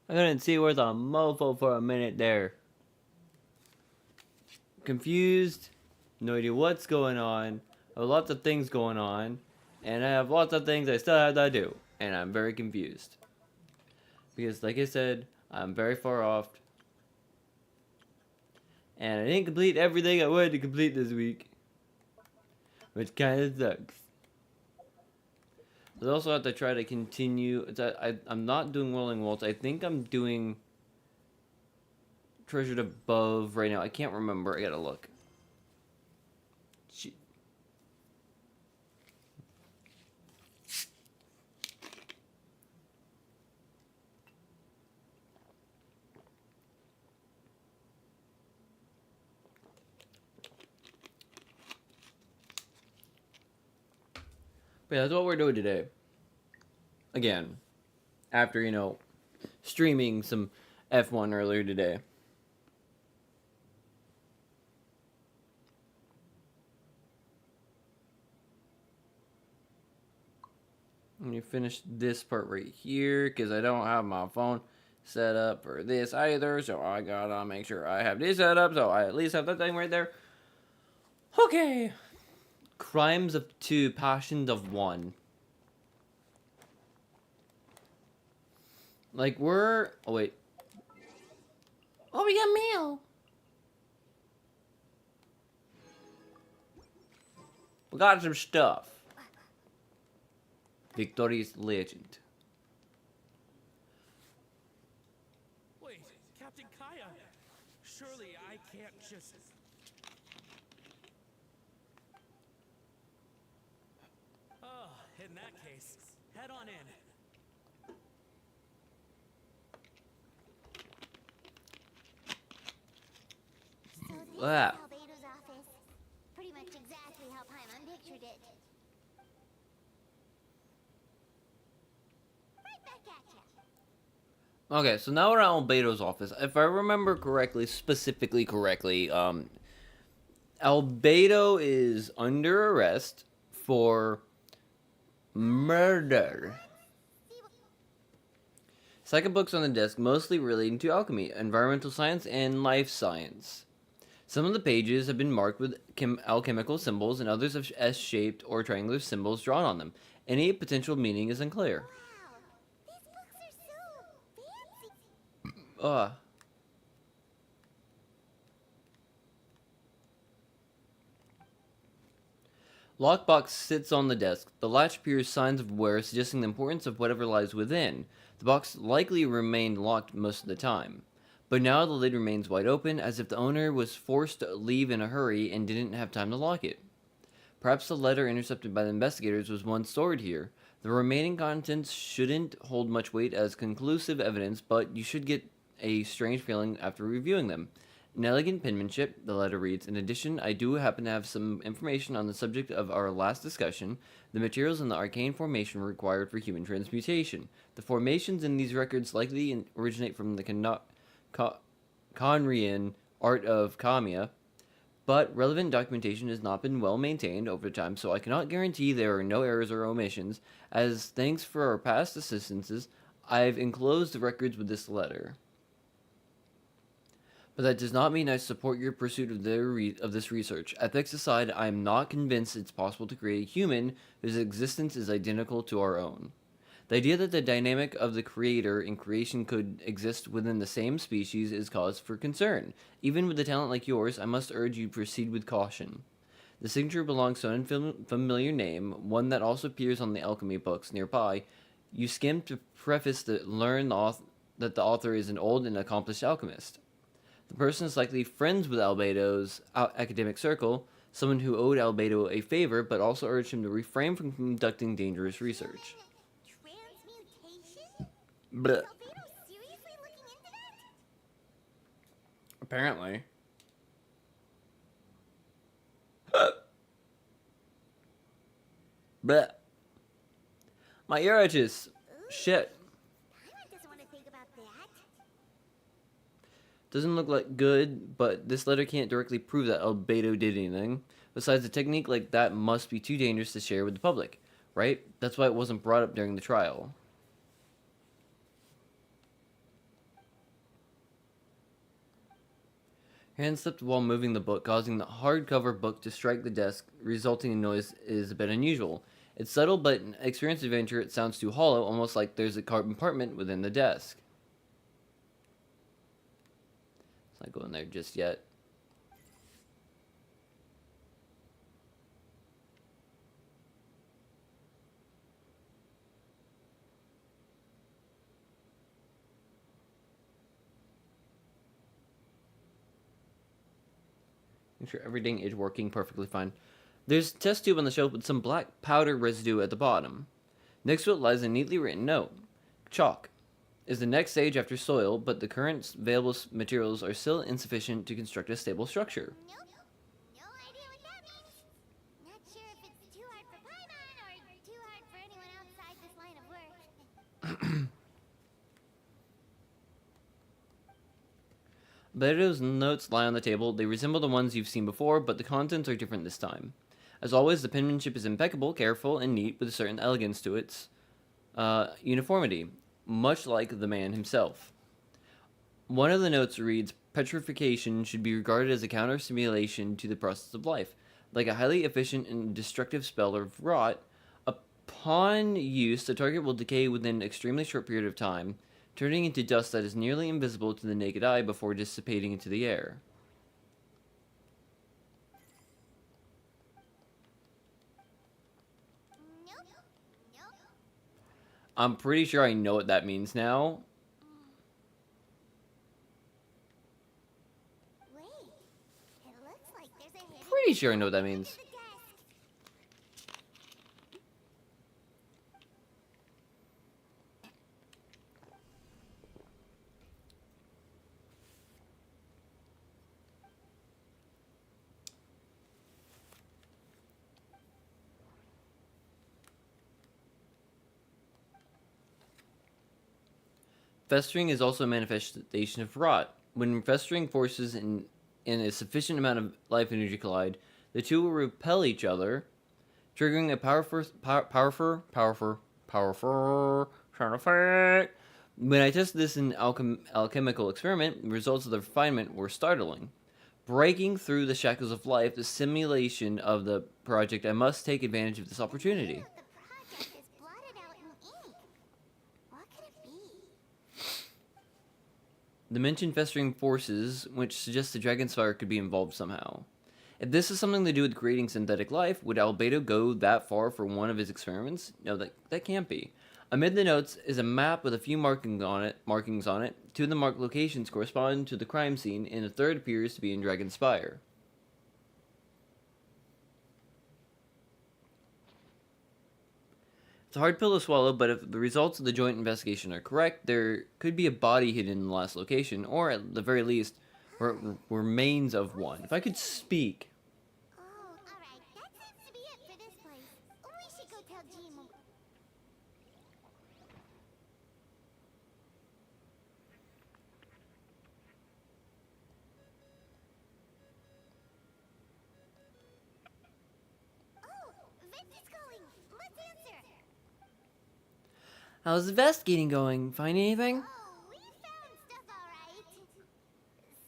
I couldn't see worth a mofo for a minute there. Confused, no idea what's going on. I have lots of things going on, and I have lots of things I still have to do, and I'm very confused. Because, like I said, I'm very far off, and I didn't complete everything I wanted to complete this week, which kind of sucks. I also have to try to continue. I'm not doing Whirling Waltz. I think I'm doing Treasured Above right now. I can't remember. I gotta look. But yeah, that's what we're doing today. Again, after, streaming some F1 earlier today. Let me finish this part right here, because I don't have my phone set up for this either, so I gotta make sure I have this set up, so I at least have that thing right there. Okay. Crimes of 2, Passions of 1. Like, we're... Oh, wait. Oh, we got mail. We got some stuff. Victorious Legend. Wait, Captain Kaya. Surely I can't just... Oh, in that case, head on in. So this is Albedo's office. Pretty much exactly how Paimon pictured it. Right back at ya. Okay, so now we're at Albedo's office. If I remember correctly, specifically correctly, Albedo is under arrest for murder. Second books on the desk, mostly relating to alchemy, environmental science, and life science. Some of the pages have been marked with alchemical symbols, and others have S-shaped or triangular symbols drawn on them. Any potential meaning is unclear. Wow, these books are so fancy. Lockbox sits on the desk. The latch appears signs of wear, suggesting the importance of whatever lies within. The box likely remained locked most of the time. But now the lid remains wide open, as if the owner was forced to leave in a hurry and didn't have time to lock it. Perhaps the letter intercepted by the investigators was once stored here. The remaining contents shouldn't hold much weight as conclusive evidence, but you should get a strange feeling after reviewing them. In elegant penmanship, the letter reads, "In addition, I do happen to have some information on the subject of our last discussion, the materials in the arcane formation required for human transmutation. The formations in these records likely originate from the Conrian art of Kamiya, but relevant documentation has not been well maintained over time, so I cannot guarantee there are no errors or omissions. As thanks for our past assistances, I've enclosed the records with this letter. But that does not mean I support your pursuit of this research. Ethics aside, I am not convinced it's possible to create a human whose existence is identical to our own. The idea that the dynamic of the creator and creation could exist within the same species is cause for concern. Even with a talent like yours, I must urge you to proceed with caution. The signature belongs to an unfamiliar name, one that also appears on the alchemy books nearby. You skimmed to preface to learn that the author is an old and accomplished alchemist. The person is likely friends with Albedo's academic circle, someone who owed Albedo a favor, but also urged him to refrain from conducting dangerous research." Transmutation? Blech. Is Albedo seriously looking into that? Apparently. Blech. My ear itches. Shit. Paimon doesn't want to think about that. Doesn't look like good, but this letter can't directly prove that Albedo did anything. Besides, a technique like that must be too dangerous to share with the public, right? That's why it wasn't brought up during the trial. Hand slipped while moving the book, causing the hardcover book to strike the desk, resulting in noise is a bit unusual. It's subtle, but in experienced adventure, it sounds too hollow, almost like there's a compartment within the desk. Let's not go in there just yet. Make sure everything is working perfectly fine. There's a test tube on the shelf with some black powder residue at the bottom. Next to it lies a neatly written note. Chalk is the next stage after soil, but the current available materials are still insufficient to construct a stable structure. Nope. No idea what that means. Not sure if it's too hard for Paimon or too hard for anyone outside this line of work. Albedo's notes lie on the table. They resemble the ones you've seen before, but the contents are different this time. As always, the penmanship is impeccable, careful, and neat, with a certain elegance to its uniformity, much like the man himself. One of the notes reads, "Petrification should be regarded as a counter-stimulation to the process of life. Like a highly efficient and destructive spell of rot, upon use, the target will decay within an extremely short period of time, turning into dust that is nearly invisible to the naked eye before dissipating into the air." Nope. Nope. I'm pretty sure I know what that means now. Wait. It looks like there's a hidden Pretty sure I know what that under means. the desk. Festering is also a manifestation of rot. When festering forces in a sufficient amount of life energy collide, the two will repel each other, triggering a powerful sound effect. When I tested this in alchemical experiment, the results of the refinement were startling. Breaking through the shackles of life, the simulation of the project, I must take advantage of this opportunity. The project is blotted out in ink. What could it be? The mentioned festering forces, which suggests the dragon's fire could be involved somehow. If this is something to do with creating synthetic life, would Albedo go that far for one of his experiments? No, that can't be. Amid the notes is a map with a few markings on it. Two of the marked locations correspond to the crime scene, and a third appears to be in Dragon's Spire. It's a hard pill to swallow, but if the results of the joint investigation are correct, there could be a body hidden in the last location, or at the very least, remains of one. If I could speak. Oh, alright. That seems to be it for this place. We should go tell Jimo. Oh, Vince is calling. Let's answer. How's the investigating going? Find anything? Oh, we found stuff alright.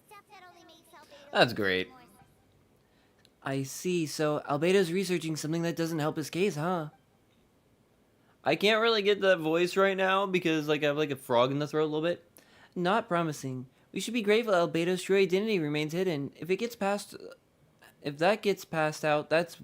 Stuff that only makes Albedo That's great. more. I see. So Albedo's researching something that doesn't help his case, huh? I can't really get that voice right now because I have a frog in the throat a little bit. Not promising. We should be grateful Albedo's true identity remains hidden. If that gets passed out, that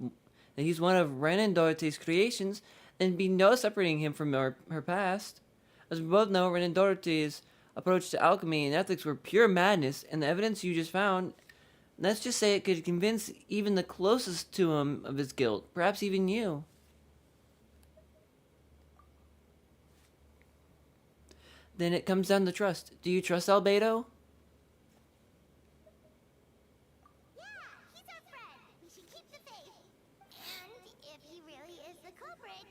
he's one of Renan Dorothy's creations, then there'd be no separating him from her past. As we both know, Renan Dorothy's approach to alchemy and ethics were pure madness, and the evidence you just found, let's just say it could convince even the closest to him of his guilt, perhaps even you. Then it comes down to trust. Do you trust Albedo? Yeah, he's our friend. We should keep the faith. And if he really is the culprit,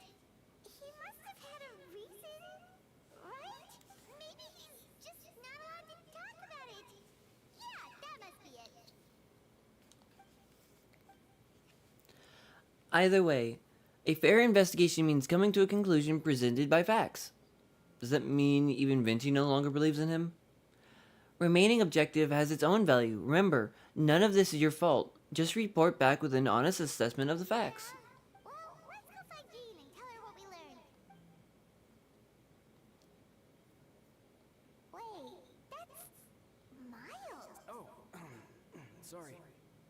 he must have had a reason, right? Maybe he's just not allowed to talk about it. Yeah, that must be it. Either way, a fair investigation means coming to a conclusion presented by facts. Does that mean even Vinci no longer believes in him? Remaining objective has its own value. Remember, none of this is your fault. Just report back with an honest assessment of the facts. Well, let's go find Jean and tell her what we learned. Wait, that's Miles. Oh, sorry.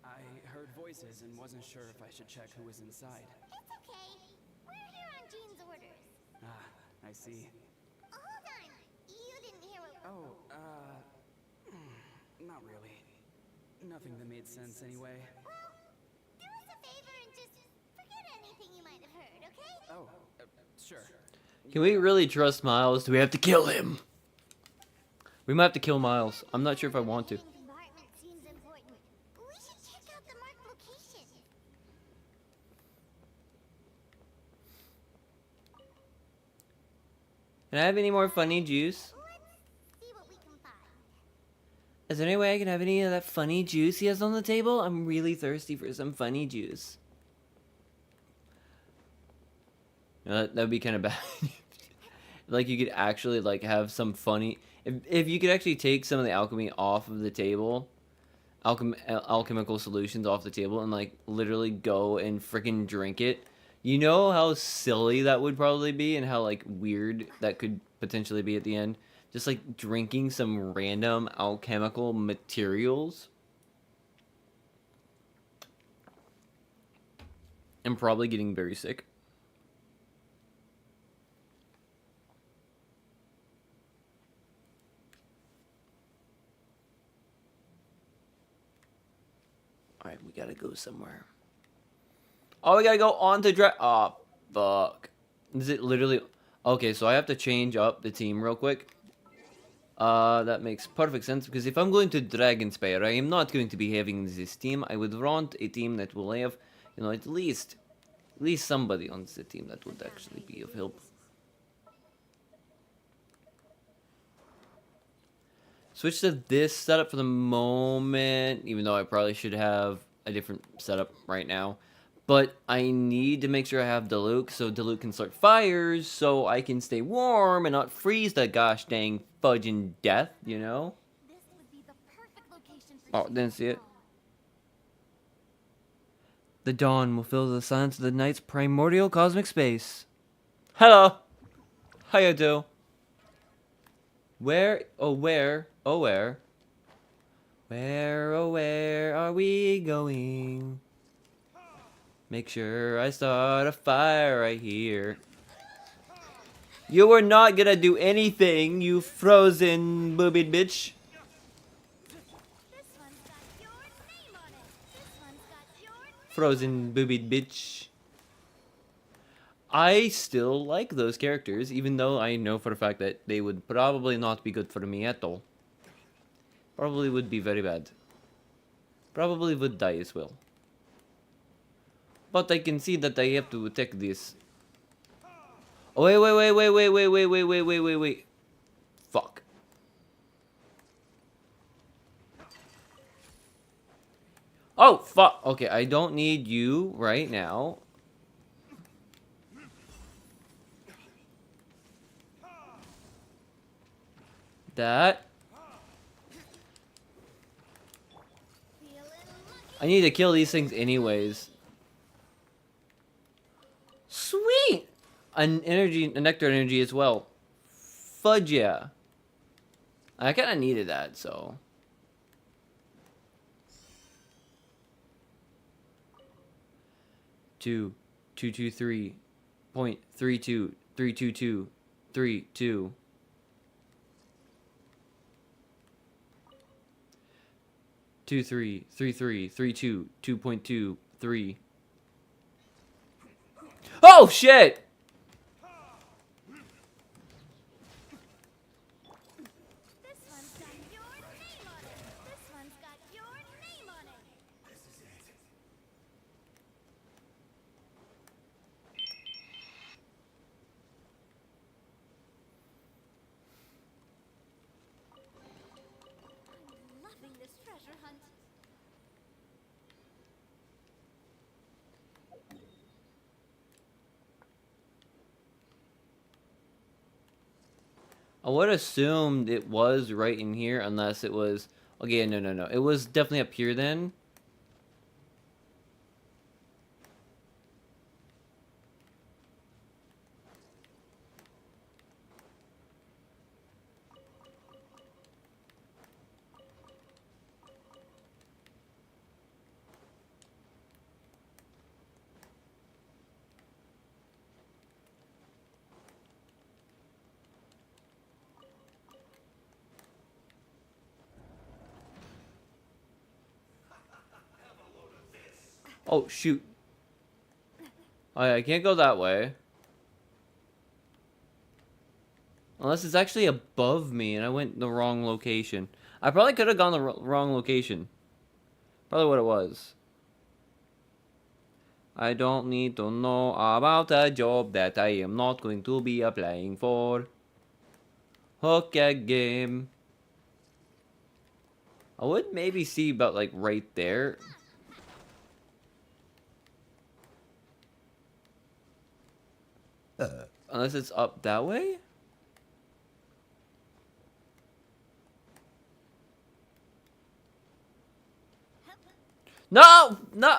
I heard voices and wasn't sure if I should check who was inside. It's okay. We're here on Jean's orders. Ah, I see. Hold on. You didn't hear what... Oh, not really. Nothing that made sense anyway. Well, do us a favor and just forget anything you might have heard, okay? Oh, sure. Can we really trust Miles? Do we have to kill him? We might have to kill Miles. I'm not sure if I want to. Compartment seems important. We should check out the marked location. Can I have any more funny juice? Let's see what we can find. Is there any way I can have any of that funny juice he has on the table? I'm really thirsty for some funny juice. That'd be kind of bad. Like you could actually like have some funny. If you could actually take some of the alchemy off of the table, alchemical solutions off the table, and like literally go and freaking drink it. You know how silly that would probably be, and how like weird that could potentially be at the end. Just like drinking some random alchemical materials. And probably getting very sick. Alright, we gotta go somewhere. Oh, we gotta go on to oh, fuck. Is it literally... Okay, so I have to change up the team real quick. That makes perfect sense, because if I'm going to Dragonspire, I am not going to be having this team. I would want a team that will have, you know, at least somebody on the team that would actually be of help. Switch to this setup for the moment, even though I probably should have a different setup right now. But I need to make sure I have Diluc, so Diluc can start fires, so I can stay warm and not freeze to gosh dang fudging death, you know? This would be the perfect location for Oh, didn't see it. The dawn will fill the silence of the night's primordial cosmic space. Hello! How you do? Where, oh where, oh where? Where, oh where are we going? Make sure I start a fire right here. You were not gonna do anything, you frozen boobied bitch. This one's got your name on it. This one's got your name. Frozen boobied bitch. I still like those characters, even though I know for a fact that they would probably not be good for me at all. Probably would be very bad. Probably would die as well. But I can see that I have to attack this. Oh, wait. Fuck. Oh, fuck. Okay, I don't need you right now. That. I need to kill these things anyways. Sweet! An energy, a nectar energy as well. Fudge yeah. I kind of needed that, so. Two, 223.32, 322, 32. 233332 2.23. Oh shit! This one's got your name on it. This one's got your name on it. I'm loving this treasure hunt. I would assumed it was right in here unless it was... Okay, no, no, no. It was definitely up here then. Oh, shoot. Oh, yeah, I can't go that way. Unless it's actually above me and I went the wrong location. I probably could have gone the wrong location. Probably what it was. I don't need to know about a job that I am not going to be applying for. Hook a game. I would maybe see about like right there. Unless it's up that way? No! No!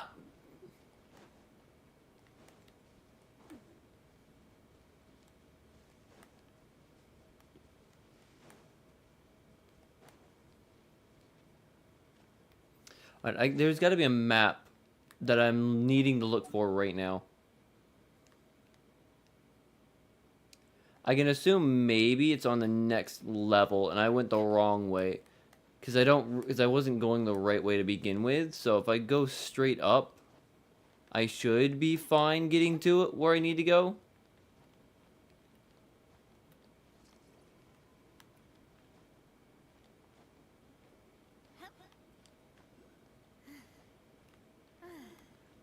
Alright, there's got to be a map that I'm needing to look for right now. I can assume maybe it's on the next level and I went the wrong way. Because I wasn't going the right way to begin with. So if I go straight up, I should be fine getting to it where I need to go.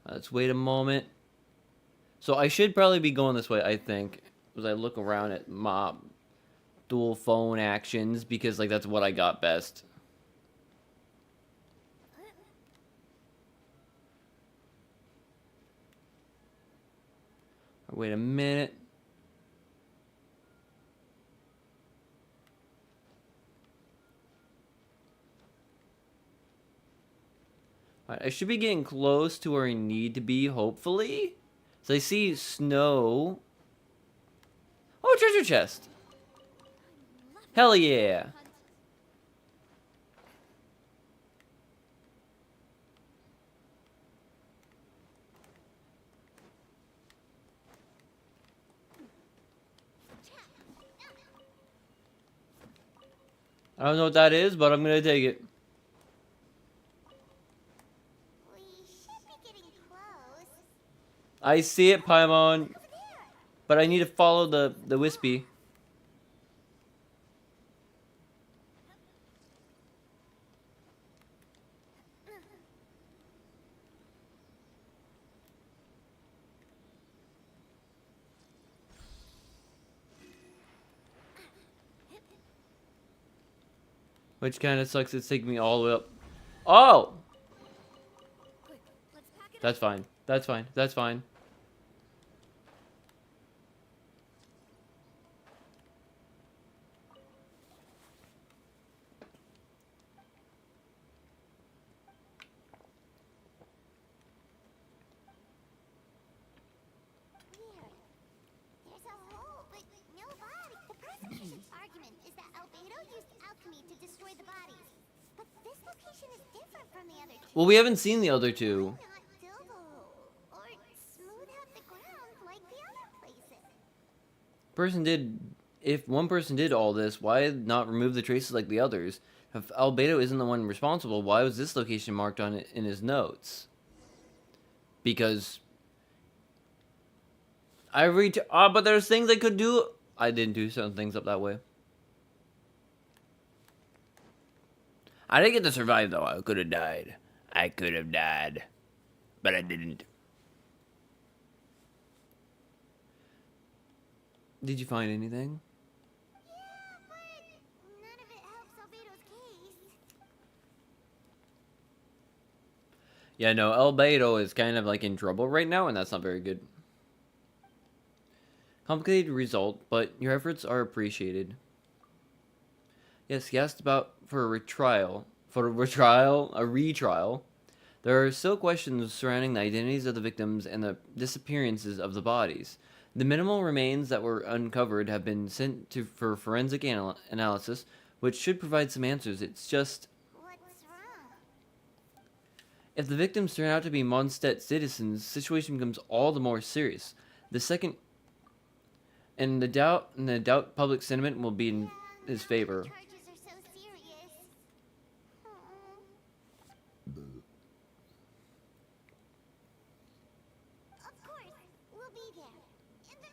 Let's wait a moment. So I should probably be going this way, I think. As I look around at my dual phone actions. Because like that's what I got best. Wait a minute. Alright, I should be getting close to where I need to be, hopefully. So I see snow. Oh, treasure chest. Hell yeah. I don't know what that is, but I'm gonna take it. We should be getting close. I see it, Paimon. But I need to follow the wispy. Which kind of sucks. It's taking me all the way up. Oh! Quick, let's pack it That's fine. That's fine. That's fine. Weird. There's a hole, but no body. The prosecution's argument is that Albedo used alchemy to destroy the bodies. But this location is different from the other two. Well, we haven't seen the other two. Why not fill the hole? Or smooth out the ground like the other places? If one person did all this, why not remove the traces like the others? If Albedo isn't the one responsible, why was this location marked on it in his notes? Because but there's things I could do. I didn't do certain things up that way. I didn't get to survive though. I could have died. But I didn't. Did you find anything? Yeah, but none of it helps Albedo's case. Yeah, no, Albedo is kind of like in trouble right now, and that's not very good. Complicated result, but your efforts are appreciated. Yes, he asked about for a retrial. For a retrial? A retrial? There are still questions surrounding the identities of the victims and the disappearances of the bodies. The minimal remains that were uncovered have been sent to for forensic analysis, which should provide some answers. It's just What's wrong? if the victims turn out to be Mondstadt citizens, the situation becomes all the more serious. The second and the doubt public sentiment will be in his favor. The charges are so serious. Oh. Of course, we'll be there. In the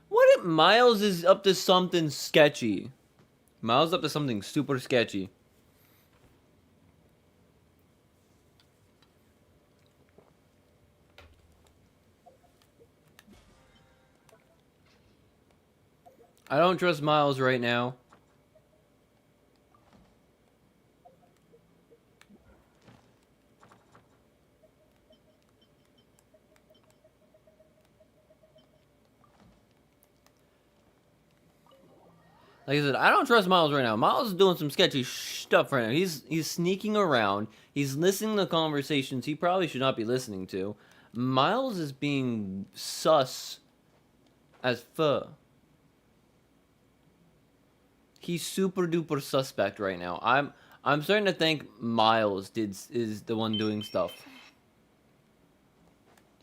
What if Miles is up to something sketchy? Miles up to something super sketchy. I don't trust Miles right now. Like I said, I don't trust Miles right now. Miles is doing some sketchy stuff right now. He's sneaking around. He's listening to conversations he probably should not be listening to. Miles is being sus as fuck. He's super duper suspect right now. I'm starting to think Miles is the one doing stuff.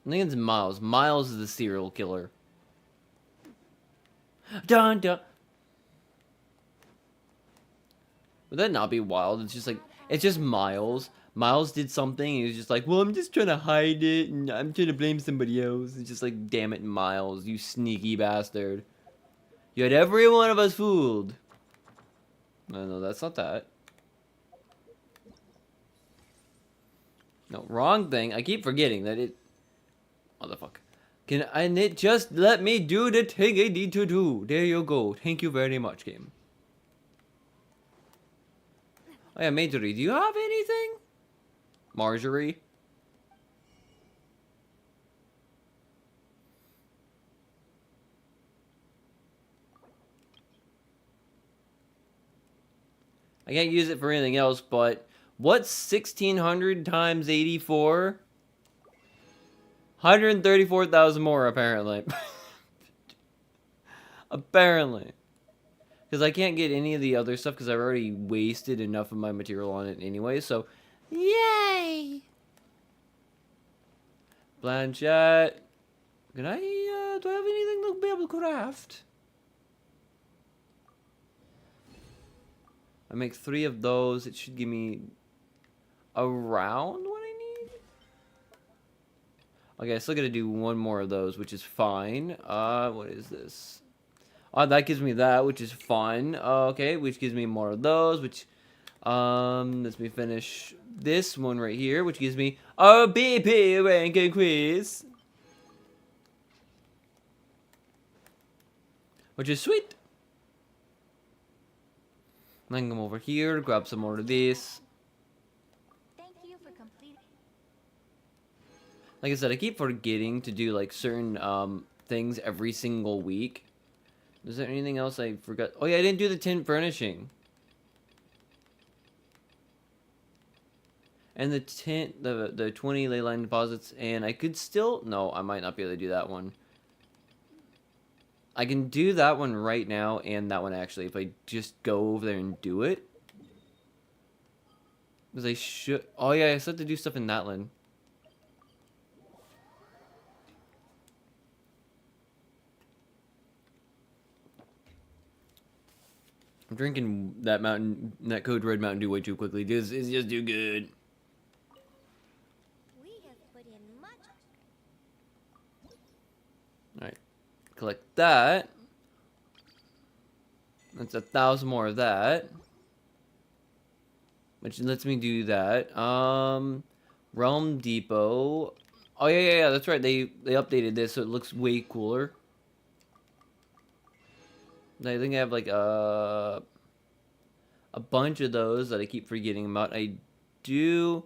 I think it's Miles. Miles is the serial killer. Dun dun. Would that not be wild? It's just like, it's just Miles. Miles did something and he was just like, well, I'm just trying to hide it and I'm trying to blame somebody else. It's just like, damn it, Miles, you sneaky bastard. You had every one of us fooled. No, that's not that. No, wrong thing. I keep forgetting that it... Motherfucker. And it just let me do the thing I need to do. There you go. Thank you very much, game. Oh yeah, Marjorie, do you have anything? Marjorie? I can't use it for anything else, but what's 1600 times 84? 134,000 more, apparently. Apparently. Because I can't get any of the other stuff because I've already wasted enough of my material on it anyway, so... Yay! Blanchette. Can I, do I have anything to be able to craft? I make 3 of those. It should give me around what I need. Okay, I still gotta do 1 more of those, which is fine. What is this? Oh, that gives me that, which is fun. Okay, which gives me more of those, which, lets me finish this one right here, which gives me a BP ranking quiz. Which is sweet. Then come over here, grab some more of this. Thank you for completing. Like I said, I keep forgetting to do like certain things every single week. Is there anything else I forgot? Oh yeah, I didn't do the tint furnishing. And the tint, the 20 ley line deposits, and I could still, no, I might not be able to do that one. I can do that one right now, and that one actually, if I just go over there and do it. Because I should, oh yeah, I still have to do stuff in that one. I'm drinking that Code Red Mountain Dew way too quickly. It's just too good. We have put in much. Alright. Collect that. That's 1,000 more of that. Which lets me do that. Realm Depot. Oh yeah, that's right. They updated this so it looks way cooler. I think I have like a bunch of those that I keep forgetting about. I do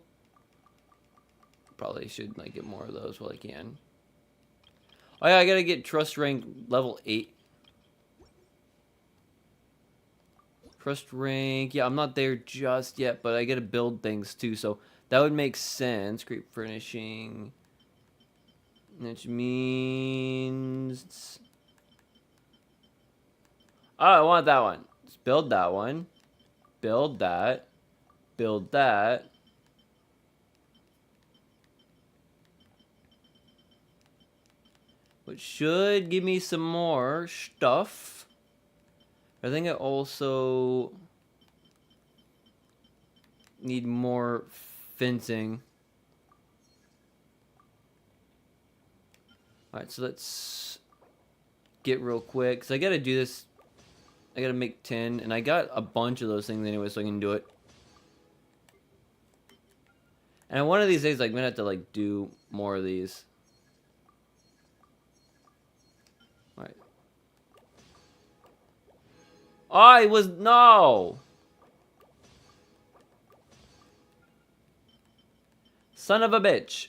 probably should like get more of those while I can. Oh yeah, I gotta get trust rank level 8. Trust rank, yeah, I'm not there just yet, but I gotta build things too, so that would make sense. Great furnishing, which means, oh, I want that one. Let's build that one. Build that. Build that. Which should give me some more stuff. I think I also need more fencing. Alright, so let's get real quick. Because I gotta do this. I gotta make 10. And I got a bunch of those things anyway, so I can do it. And one of these days, like, I'm gonna have to, like, do more of these. Alright. I was... No! Son of a bitch.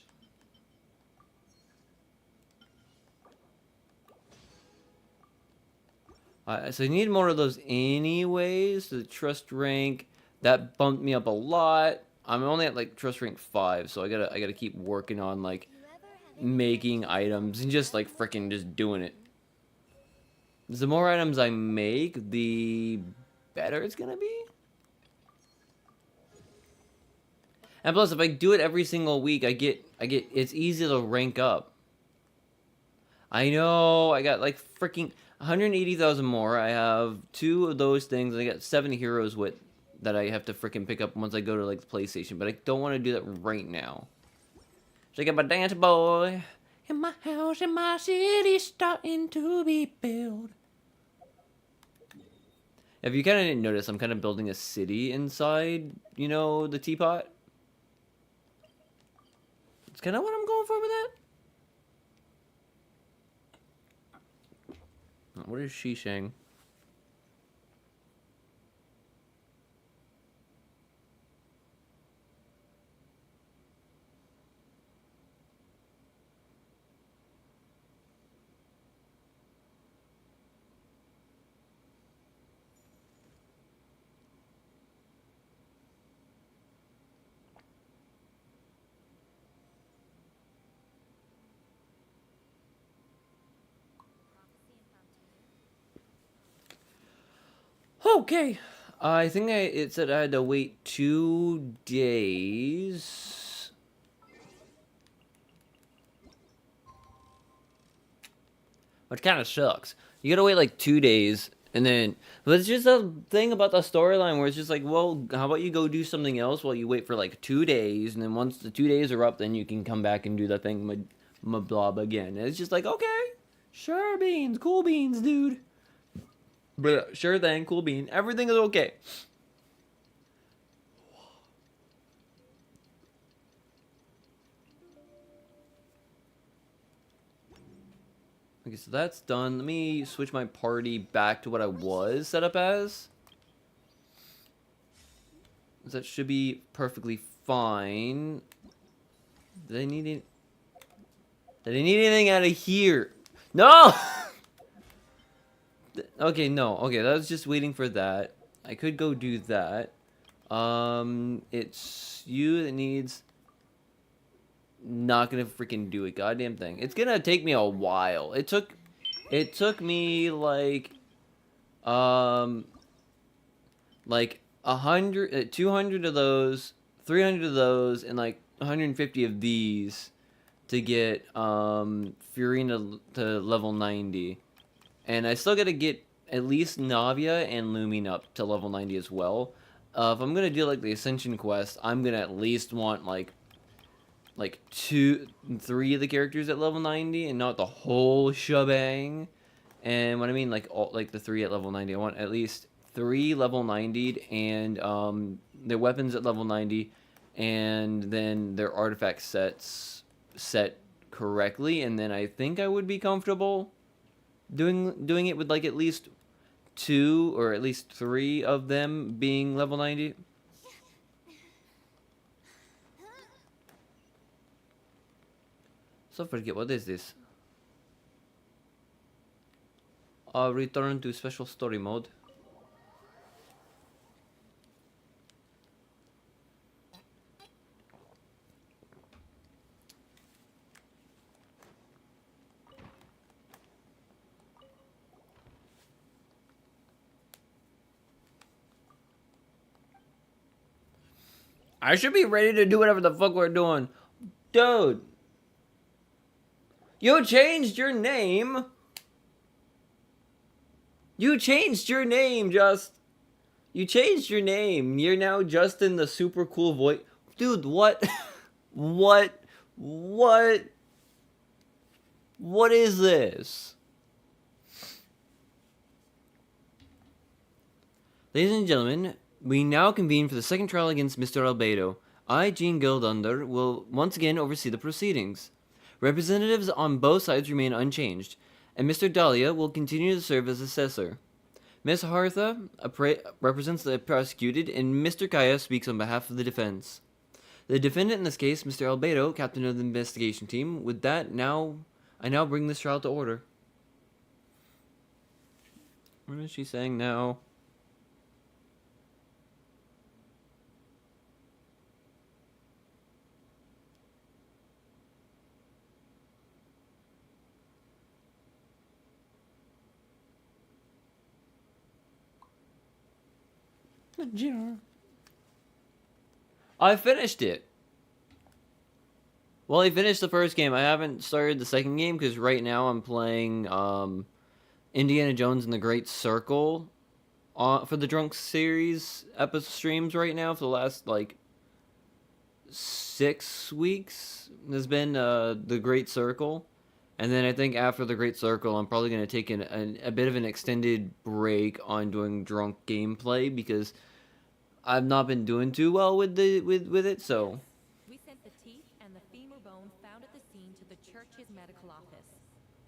So I need more of those anyways. The trust rank, that bumped me up a lot. I'm only at like trust rank 5, so I gotta keep working on like making items and just like freaking just doing it. The more items I make, the better it's gonna be. And plus, if I do it every single week, I get it's easy to rank up. I know, I got like freaking 180,000 more. I have 2 of those things. I got 7 heroes with that I have to freaking pick up once I go to like the PlayStation, but I don't want to do that right now. Shake up my dance, boy. In my house, in my city, starting to be built. If you kind of didn't notice, I'm kind of building a city inside, you know, the teapot. It's kind of what I'm going for with that. What is she saying? Okay. I think it said I had to wait 2 days. Which kind of sucks. You gotta wait like 2 days, and then... But it's just a thing about the storyline where it's just like, well, how about you go do something else while you wait for like 2 days, and then once the 2 days are up, then you can come back and do that thing, blob again. And it's just like, okay, sure beans, cool beans, dude. But sure thing, cool bean. Everything is okay. Okay, so that's done. Let me switch my party back to what I was set up as. That should be perfectly fine. Did I need it? Did I need anything out of here? No! Okay, no. Okay, that was just waiting for that. I could go do that. It's you that needs... Not gonna freaking do it. Goddamn thing. It's gonna take me a while. It took me like 100, 200 of those, 300 of those, and like 150 of these to get Furina to level 90. And I still gotta get at least Navia and Lumin up to level 90 as well. If I'm gonna do like the Ascension quest, I'm gonna at least want like 2, 3 of the characters at level 90 and not the whole shebang. And what I mean, like the 3 at level 90, I want at least 3 level 90'd and their weapons at level 90, and then their artifact sets set correctly, and then I think I would be comfortable doing it with like at least 2 or at least 3 of them being level 90. So forget, what is this? Return to special story mode. I should be ready to do whatever the fuck we're doing. Dude. You changed your name. You changed your name, Just. You changed your name. You're now Justin the super cool voice. Dude, what? what? What? What is this? Ladies and gentlemen, we now convene for the second trial against Mr. Albedo. I, Jean Gildunder, will once again oversee the proceedings. Representatives on both sides remain unchanged, and Mr. Dahlia will continue to serve as assessor. Ms. Hartha represents the prosecuted, and Mr. Kaya speaks on behalf of the defense. The defendant in this case, Mr. Albedo, captain of the investigation team. With that, I now bring this trial to order. What is she saying now? I finished it. Well, I finished the first game. I haven't started the second game because right now I'm playing Indiana Jones and the Great Circle for the Drunk series episode streams right now for the last like 6 weeks. There's been the Great Circle, and then I think after the Great Circle, I'm probably going to take a bit of an extended break on doing drunk gameplay because I've not been doing too well with it. So We sent the teeth and the femur bone found at the scene to the church's medical office,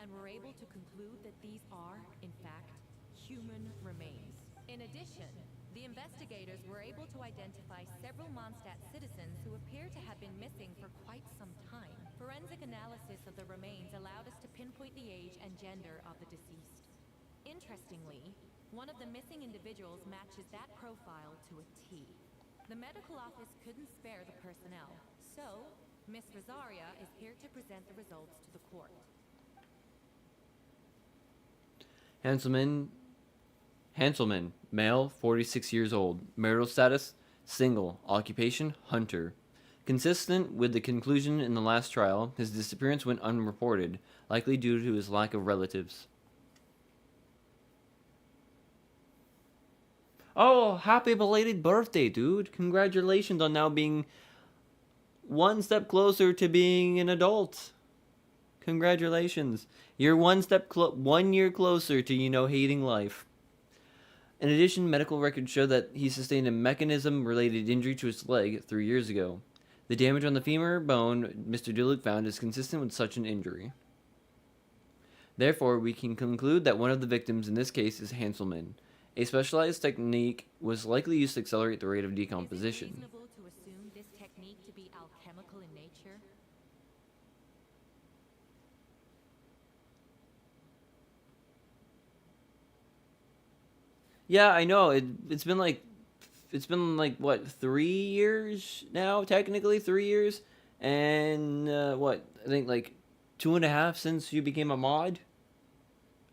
and were able to conclude that these are, in fact, human remains. In addition, the investigators were able to identify several Mondstadt citizens who appear to have been missing for quite some time. Forensic analysis of the remains allowed us to pinpoint the age and gender of the deceased. Interestingly, one of the missing individuals matches that profile to a T. The medical office couldn't spare the personnel, so Miss Rosaria is here to present the results to the court. Hanselman, male, 46 years old. Marital status, single. Occupation, hunter. Consistent with the conclusion in the last trial, his disappearance went unreported, likely due to his lack of relatives. Oh, happy belated birthday, dude. Congratulations on now being one step closer to being an adult. Congratulations. You're 1 year closer to, hating life. In addition, medical records show that he sustained a mechanism-related injury to his leg 3 years ago. The damage on the femur bone Mr. Duluth found is consistent with such an injury. Therefore, we can conclude that one of the victims in this case is Hanselman. A specialized technique was likely used to accelerate the rate of decomposition. Is it reasonable to assume this technique to be alchemical in nature? Yeah, I know. It's been like what, 3 years now? Technically 3 years, and what, I think like 2.5 since you became a mod,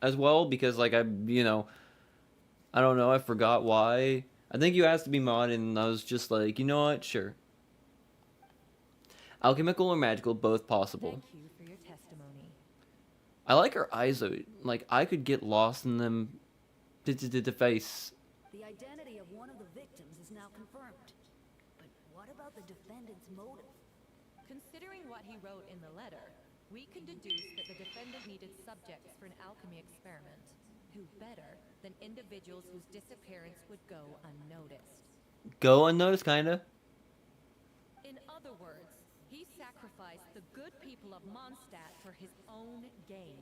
as well. Because like I don't know. I forgot why. I think you asked to be mod, and I was just like, you know what? Sure. Alchemical or magical, both possible. Thank you for your testimony. I like her eyes though. Like I could get lost in them. The face. The identity of one of the victims is now confirmed. But what about the defendant's motive? Considering what he wrote in the letter, we can deduce that the defendant needed subjects for an alchemy experiment. Who better than individuals whose disappearance would go unnoticed? Go unnoticed, kinda. In other words, he sacrificed the good people of Mondstadt for his own gain.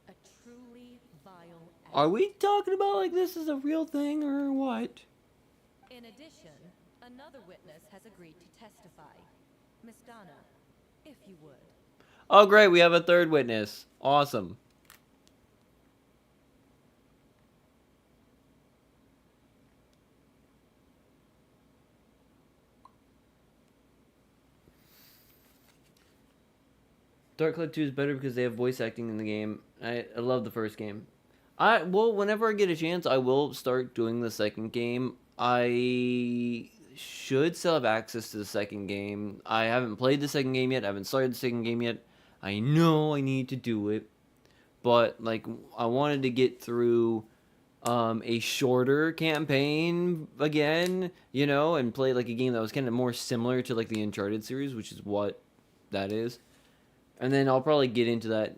A truly vile act. Are we talking about like this is a real thing or what? In addition, another witness has agreed to testify. Miss Donna, if you would. Oh, great, we have a third witness. Awesome. Dark Cloud 2 is better because they have voice acting in the game. I love the first game. Well, whenever I get a chance, I will start doing the second game. I should still have access to the second game. I haven't played the second game yet. I haven't started the second game yet. I know I need to do it, but like I wanted to get through a shorter campaign again, you know, and play like a game that was kind of more similar to like the Uncharted series, which is what that is. And then I'll probably get into that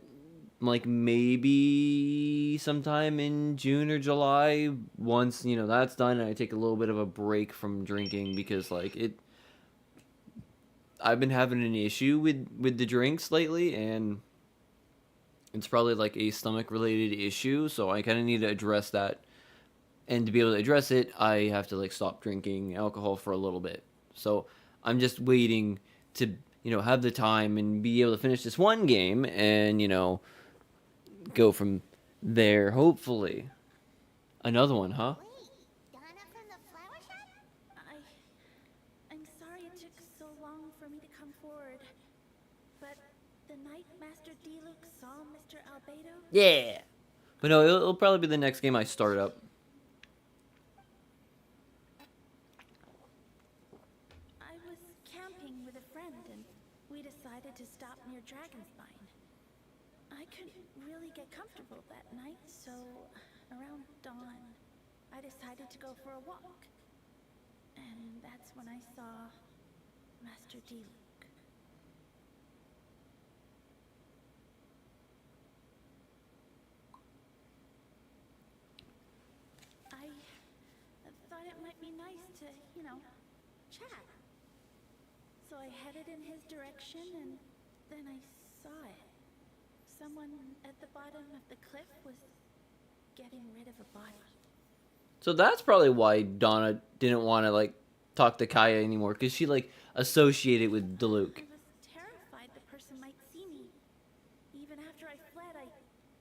like maybe sometime in June or July once, you know, that's done and I take a little bit of a break from drinking because like I've been having an issue with the drinks lately and it's probably like a stomach related issue, so I kind of need to address that. And to be able to address it, I have to like stop drinking alcohol for a little bit. So I'm just waiting to, you know, have the time and be able to finish this one game and, you know, go from there, hopefully. Another one, huh? Wait, Donna from the flower shop? I'm sorry it took so long for me to come forward. But the night Master D-Luke saw Mr. Albedo, Yeah. But no, it'll probably be the next game I start up. I was camping with a friend and we decided to stop near Dragonspine. I couldn't really get comfortable that night, so around dawn, I decided to go for a walk. And that's when I saw Master D-Luke. I thought it might be nice to, you know, chat. So I headed in his direction and then I saw it. Someone at the bottom of the cliff was getting rid of a body. So that's probably why Donna didn't want to like talk to Kaya anymore, because she like associated with Diluc. I was terrified the person might see me. Even after I fled, I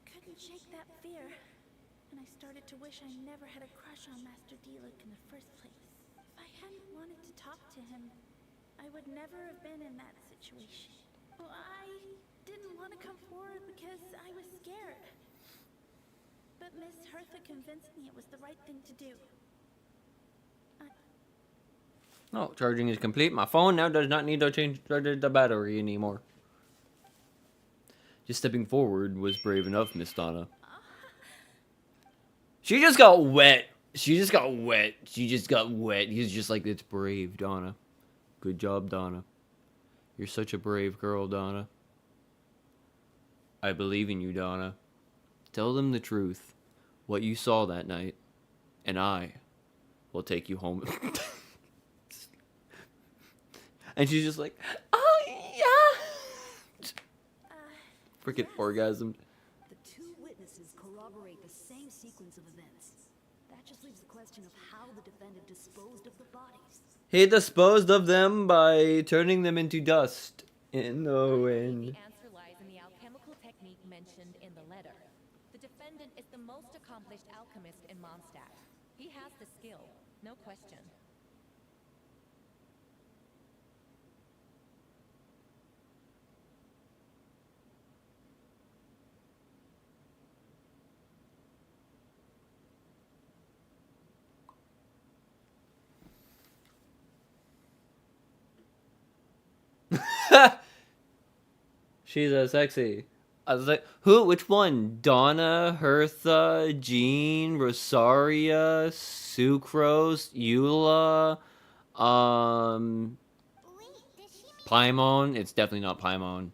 couldn't shake that fear. And I started to wish I never had a crush on Master D-Luc in the first place. If I hadn't wanted to talk to him, I would never have been in that situation. Well, I didn't want to come forward because I was scared. But Miss Hertha convinced me it was the right thing to do. Oh, charging is complete. My phone now does not need to change the battery anymore. Just stepping forward was brave enough, Miss Donna. She just got wet. She just got wet. She just got wet. He's just like, it's brave, Donna. Good job, Donna. You're such a brave girl, Donna. I believe in you, Donna. Tell them the truth. What you saw that night. And I will take you home. And she's just like, oh, yeah. Freaking orgasm. The two witnesses corroborate the same sequence of events. That just leaves the question of how the defendant disposed of the bodies. He disposed of them by turning them into dust in the The wind. answer lies in the alchemical technique mentioned in the letter. The defendant is the most accomplished alchemist in Mondstadt. He has the skill, no question. She's sexy. I was like, who? Which one? Donna, Hertha, Jean, Rosaria, Sucrose, Eula, Wait, does she mean Paimon? It's definitely not Paimon.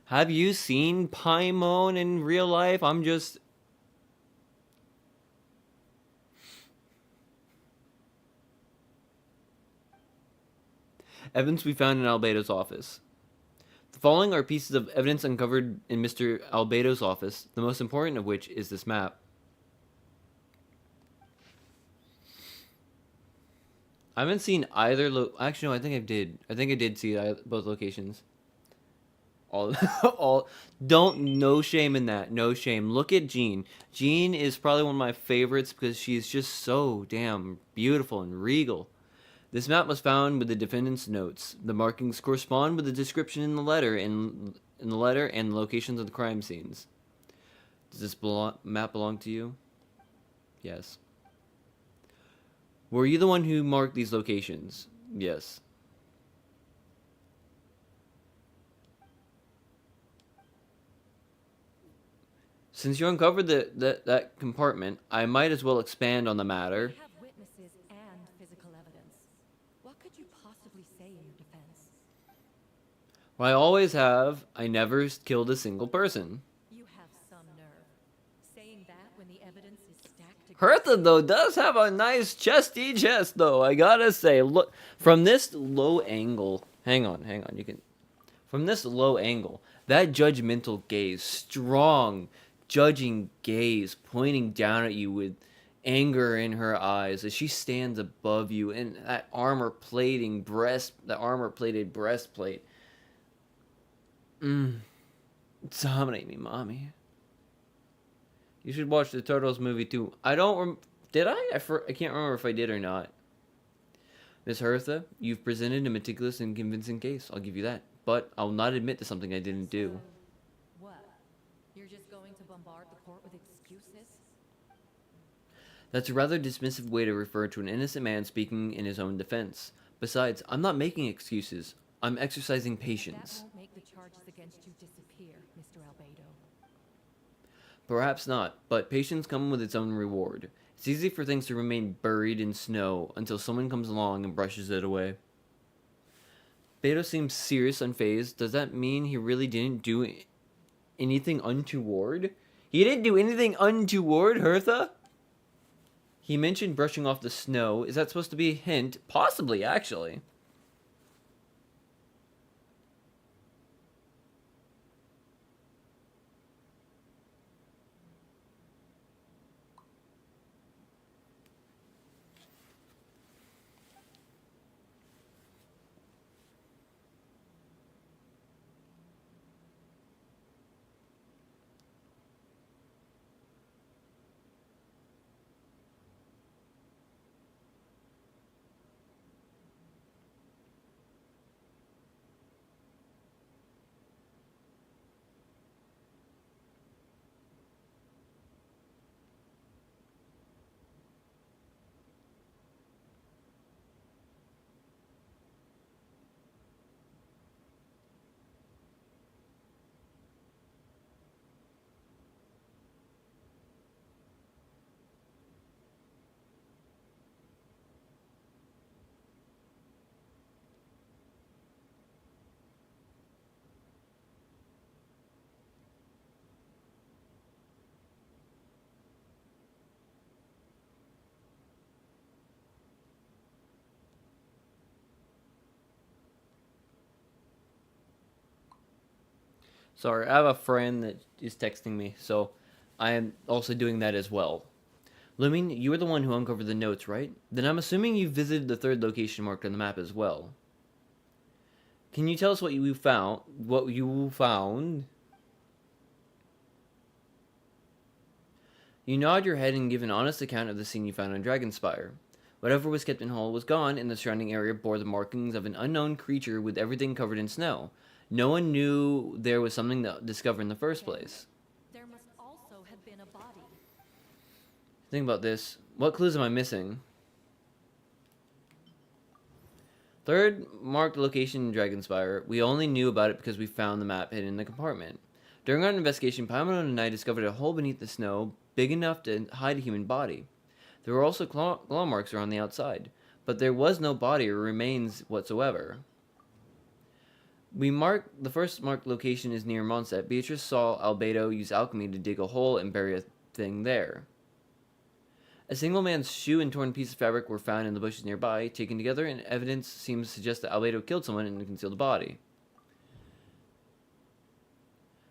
Have you seen Paimon in real life? I'm just... Evidence we found in Albedo's office. The following are pieces of evidence uncovered in Mr. Albedo's office, the most important of which is this map. I haven't seen either actually, no, I think I did. I think I did see both locations. All, all, don't, no shame in that. No shame. Look at Jean. Jean is probably one of my favorites because she's just so damn beautiful and regal. This map was found with the defendant's notes. The markings correspond with the description in the letter in the letter and the locations of the crime scenes. Does this map belong to you? Yes. Were you the one who marked these locations? Yes. Since you uncovered that compartment, I might as well expand on the matter. We have witnesses and physical evidence. What could you possibly say in your defense? Well, I always have. I never killed a single person. You have some nerve. Saying that when the evidence is stacked against Hertha, though, does have a nice chesty chest, though, I gotta say. Look, from this low angle... Hang on, you can... From this low angle, that judgmental gaze, strong, judging gaze, pointing down at you with anger in her eyes as she stands above you, and that armor-plated breastplate. Dominate me, mommy. You should watch the Turtles movie too. Did I? I can't remember if I did or not. Miss Hertha, you've presented a meticulous and convincing case. I'll give you that. But I'll not admit to something I didn't do. what? You're just going to bombard the court with excuses? That's a rather dismissive way to refer to an innocent man speaking in his own defense. Besides, I'm not making excuses. I'm exercising That patience. won't make the charges against you disappear, Mr. Albedo. Perhaps not, but patience comes with its own reward. It's easy for things to remain buried in snow until someone comes along and brushes it away. Beto seems serious, unfazed. Does that mean he really didn't do anything untoward? He didn't do anything untoward, Hertha? He mentioned brushing off the snow. Is that supposed to be a hint? Possibly, actually. Sorry, I have a friend that is texting me, so I am also doing that as well. Lumin, you were the one who uncovered the notes, right? Then I'm assuming you visited the third location marked on the map as well. Can you tell us what you found? What you found? You nod your head and give an honest account of the scene you found on Dragonspire. Whatever was kept in Hall was gone, and the surrounding area bore the markings of an unknown creature with everything covered in snow. No one knew there was something to discover in the first place. There must also have been a body. Think about this. What clues am I missing? Third marked location in Dragonspire. We only knew about it because we found the map hidden in the compartment. During our investigation, Paimon and I discovered a hole beneath the snow big enough to hide a human body. There were also claw marks around the outside, but there was no body or remains whatsoever. The first marked location is near Mondstadt. Beatrice saw Albedo use alchemy to dig a hole and bury a thing there. A single man's shoe and torn piece of fabric were found in the bushes nearby. Taken together, and evidence seems to suggest that Albedo killed someone and concealed the body.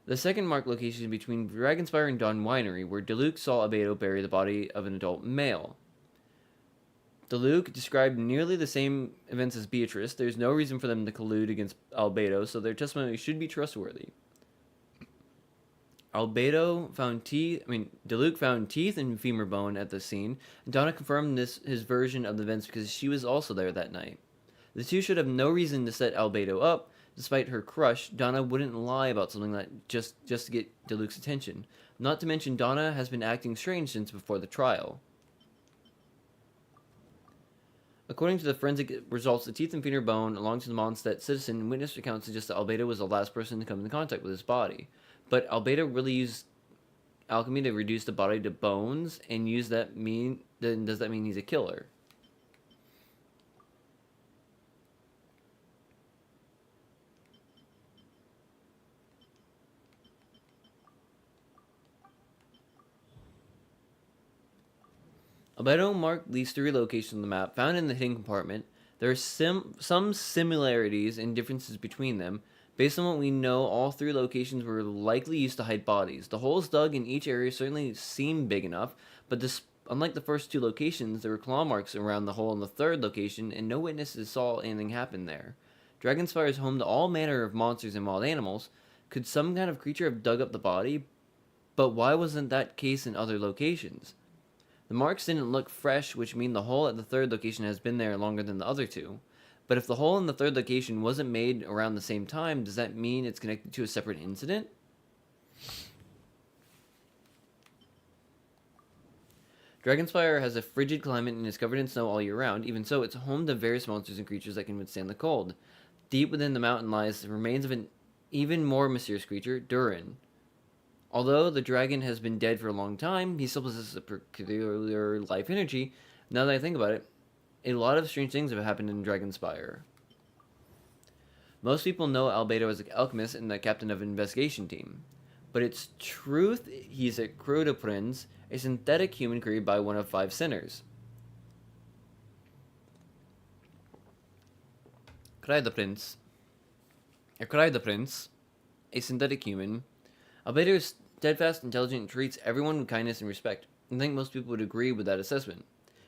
The second marked location is between Dragonspire and Dawn Winery, where Deluxe saw Albedo bury the body of an adult male. Deluc described nearly the same events as Beatrice. There's no reason for them to collude against Albedo, so their testimony should be trustworthy. Deluc found teeth and femur bone at the scene, and Donna confirmed his version of the events because she was also there that night. The two should have no reason to set Albedo up. Despite her crush, Donna wouldn't lie about something that just to get Deluc's attention. Not to mention, Donna has been acting strange since before the trial. According to the forensic results, the teeth and femur bone, along to the Mondstadt citizen and witness accounts, suggest that Albedo was the last person to come into contact with his body. But Albedo really used alchemy to reduce the body to bones, and does that mean he's a killer? Albedo marked these 3 locations on the map, found in the hidden compartment. There are some similarities and differences between them. Based on what we know, all 3 locations were likely used to hide bodies. The holes dug in each area certainly seem big enough, but unlike the first 2 locations, there were claw marks around the hole in the 3rd location, and no witnesses saw anything happen there. Dragonspire is home to all manner of monsters and wild animals. Could some kind of creature have dug up the body? But why wasn't that case in other locations? The marks didn't look fresh, which means the hole at the 3rd location has been there longer than the other 2. But if the hole in the 3rd location wasn't made around the same time, does that mean it's connected to a separate incident? Dragonspire has a frigid climate and is covered in snow all year round. Even so, it's home to various monsters and creatures that can withstand the cold. Deep within the mountain lies the remains of an even more mysterious creature, Durin. Although the dragon has been dead for a long time, he still possesses a peculiar life energy. Now that I think about it, a lot of strange things have happened in Dragonspire. Most people know Albedo as an alchemist and the captain of an investigation team. But it's truth he's a Crotoprinz, a synthetic human created by one of 5 sinners. Crotoprinz. A synthetic human. Albedo is steadfast, intelligent, and treats everyone with kindness and respect. I think most people would agree with that assessment.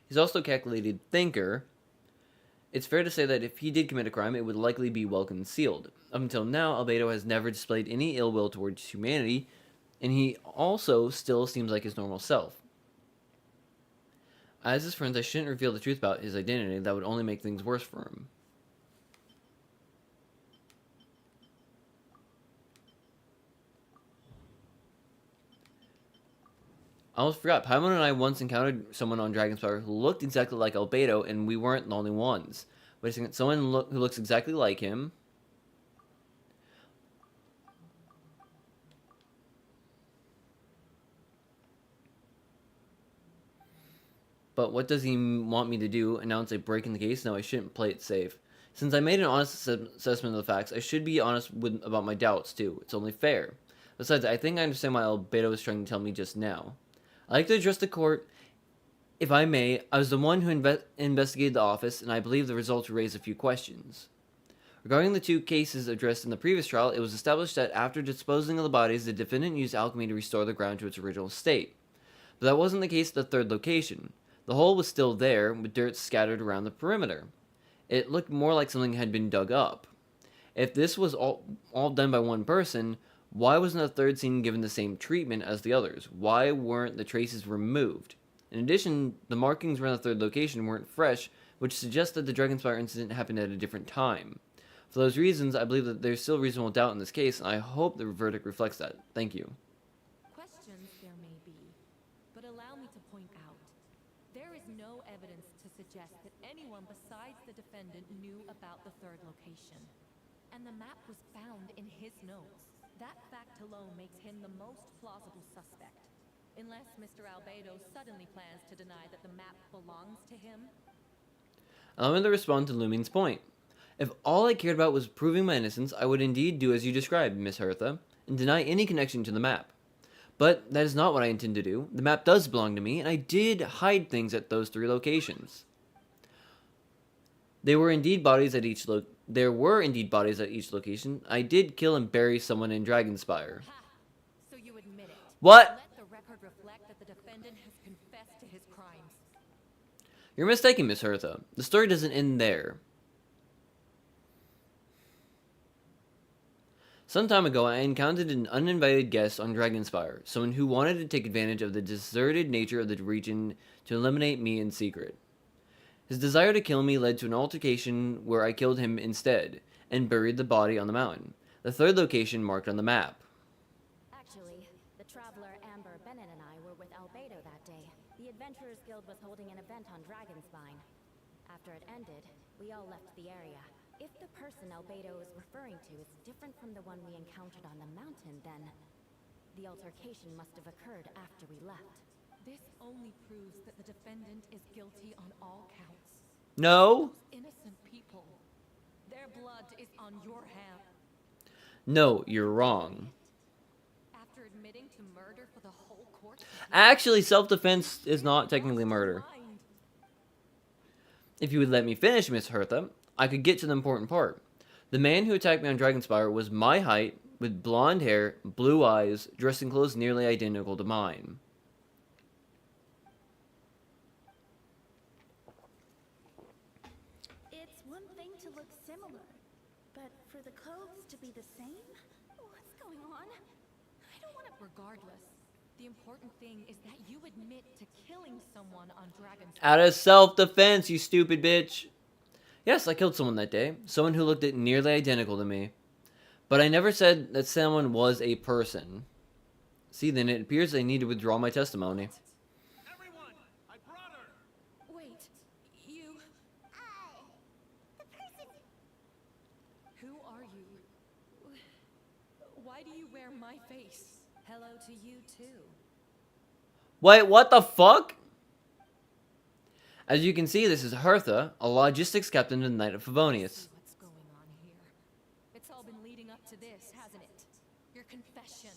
He's also a calculated thinker. It's fair to say that if he did commit a crime, it would likely be well concealed. Up until now, Albedo has never displayed any ill will towards humanity, and he also still seems like his normal self. As his friends, I shouldn't reveal the truth about his identity. That would only make things worse for him. I almost forgot, Paimon and I once encountered someone on Dragonspire who looked exactly like Albedo, and we weren't the only ones. Wait a second, someone who looks exactly like him. But what does he want me to do? Announce a break in the case? No, I shouldn't play it safe. Since I made an honest assessment of the facts, I should be honest about my doubts, too. It's only fair. Besides, I think I understand what Albedo was trying to tell me just now. I'd like to address the court. If I may, I was the one who investigated the office, and I believe the results raise a few questions. Regarding the 2 cases addressed in the previous trial, it was established that after disposing of the bodies, the defendant used alchemy to restore the ground to its original state. But that wasn't the case at the 3rd location. The hole was still there, with dirt scattered around the perimeter. It looked more like something had been dug up. If this was all done by one person, why wasn't the 3rd scene given the same treatment as the others? Why weren't the traces removed? In addition, the markings around the 3rd location weren't fresh, which suggests that the Dragonspire incident happened at a different time. For those reasons, I believe that there's still reasonable doubt in this case, and I hope the verdict reflects that. Thank you. Questions there may be, but allow me to point out, there is no evidence to suggest that anyone besides the defendant knew about the 3rd location. And the map was found in his notes. That fact alone makes him the most plausible suspect. Unless Mr. Albedo suddenly plans to deny that the map belongs to him. Allow me to respond to Lumin's point. If all I cared about was proving my innocence, I would indeed do as you described, Miss Hertha, and deny any connection to the map. But that is not what I intend to do. The map does belong to me, and I did hide things at those 3 locations. There were indeed bodies at each location. I did kill and bury someone in Dragonspire. Ha! So you admit it. What? Let the record reflect that the defendant has confessed to his crimes. You're mistaken, Miss Hertha. The story doesn't end there. Some time ago, I encountered an uninvited guest on Dragonspire, someone who wanted to take advantage of the deserted nature of the region to eliminate me in secret. His desire to kill me led to an altercation where I killed him instead, and buried the body on the mountain, the third location marked on the map. Actually, the traveler Amber Bennett and I were with Albedo that day. The Adventurers Guild was holding an event on Dragonspine. After it ended, we all left the area. If the person Albedo is referring to is different from the one we encountered on the mountain, then the altercation must have occurred after we left. This only proves that the defendant is guilty on all counts. No. Innocent people. Their blood is on your hands. No, you're wrong. After admitting to murder for the whole court. Actually, self-defense is not technically murder. If you would let me finish, Miss Hertha, I could get to the important part. The man who attacked me on Dragonspire was my height, with blonde hair, blue eyes, dressed in clothes nearly identical to mine. It's one thing to look similar, but for the clothes to be the same? What's going on? I don't want to... Regardless, the important thing is that you admit to killing someone on Dragonspire. Out of self-defense, you stupid bitch. Yes, I killed someone that day. Someone who looked nearly identical to me. But I never said that someone was a person. See, then it appears I need to withdraw my testimony. Everyone, I brought her. Wait, you... The person... Who are you? Why do you wear my face? Hello to you too. Wait, what the fuck? As you can see, this is Hertha, a logistics captain of the Knight of Favonius. What's going on here? It's all been leading up to this, hasn't it? Your confession.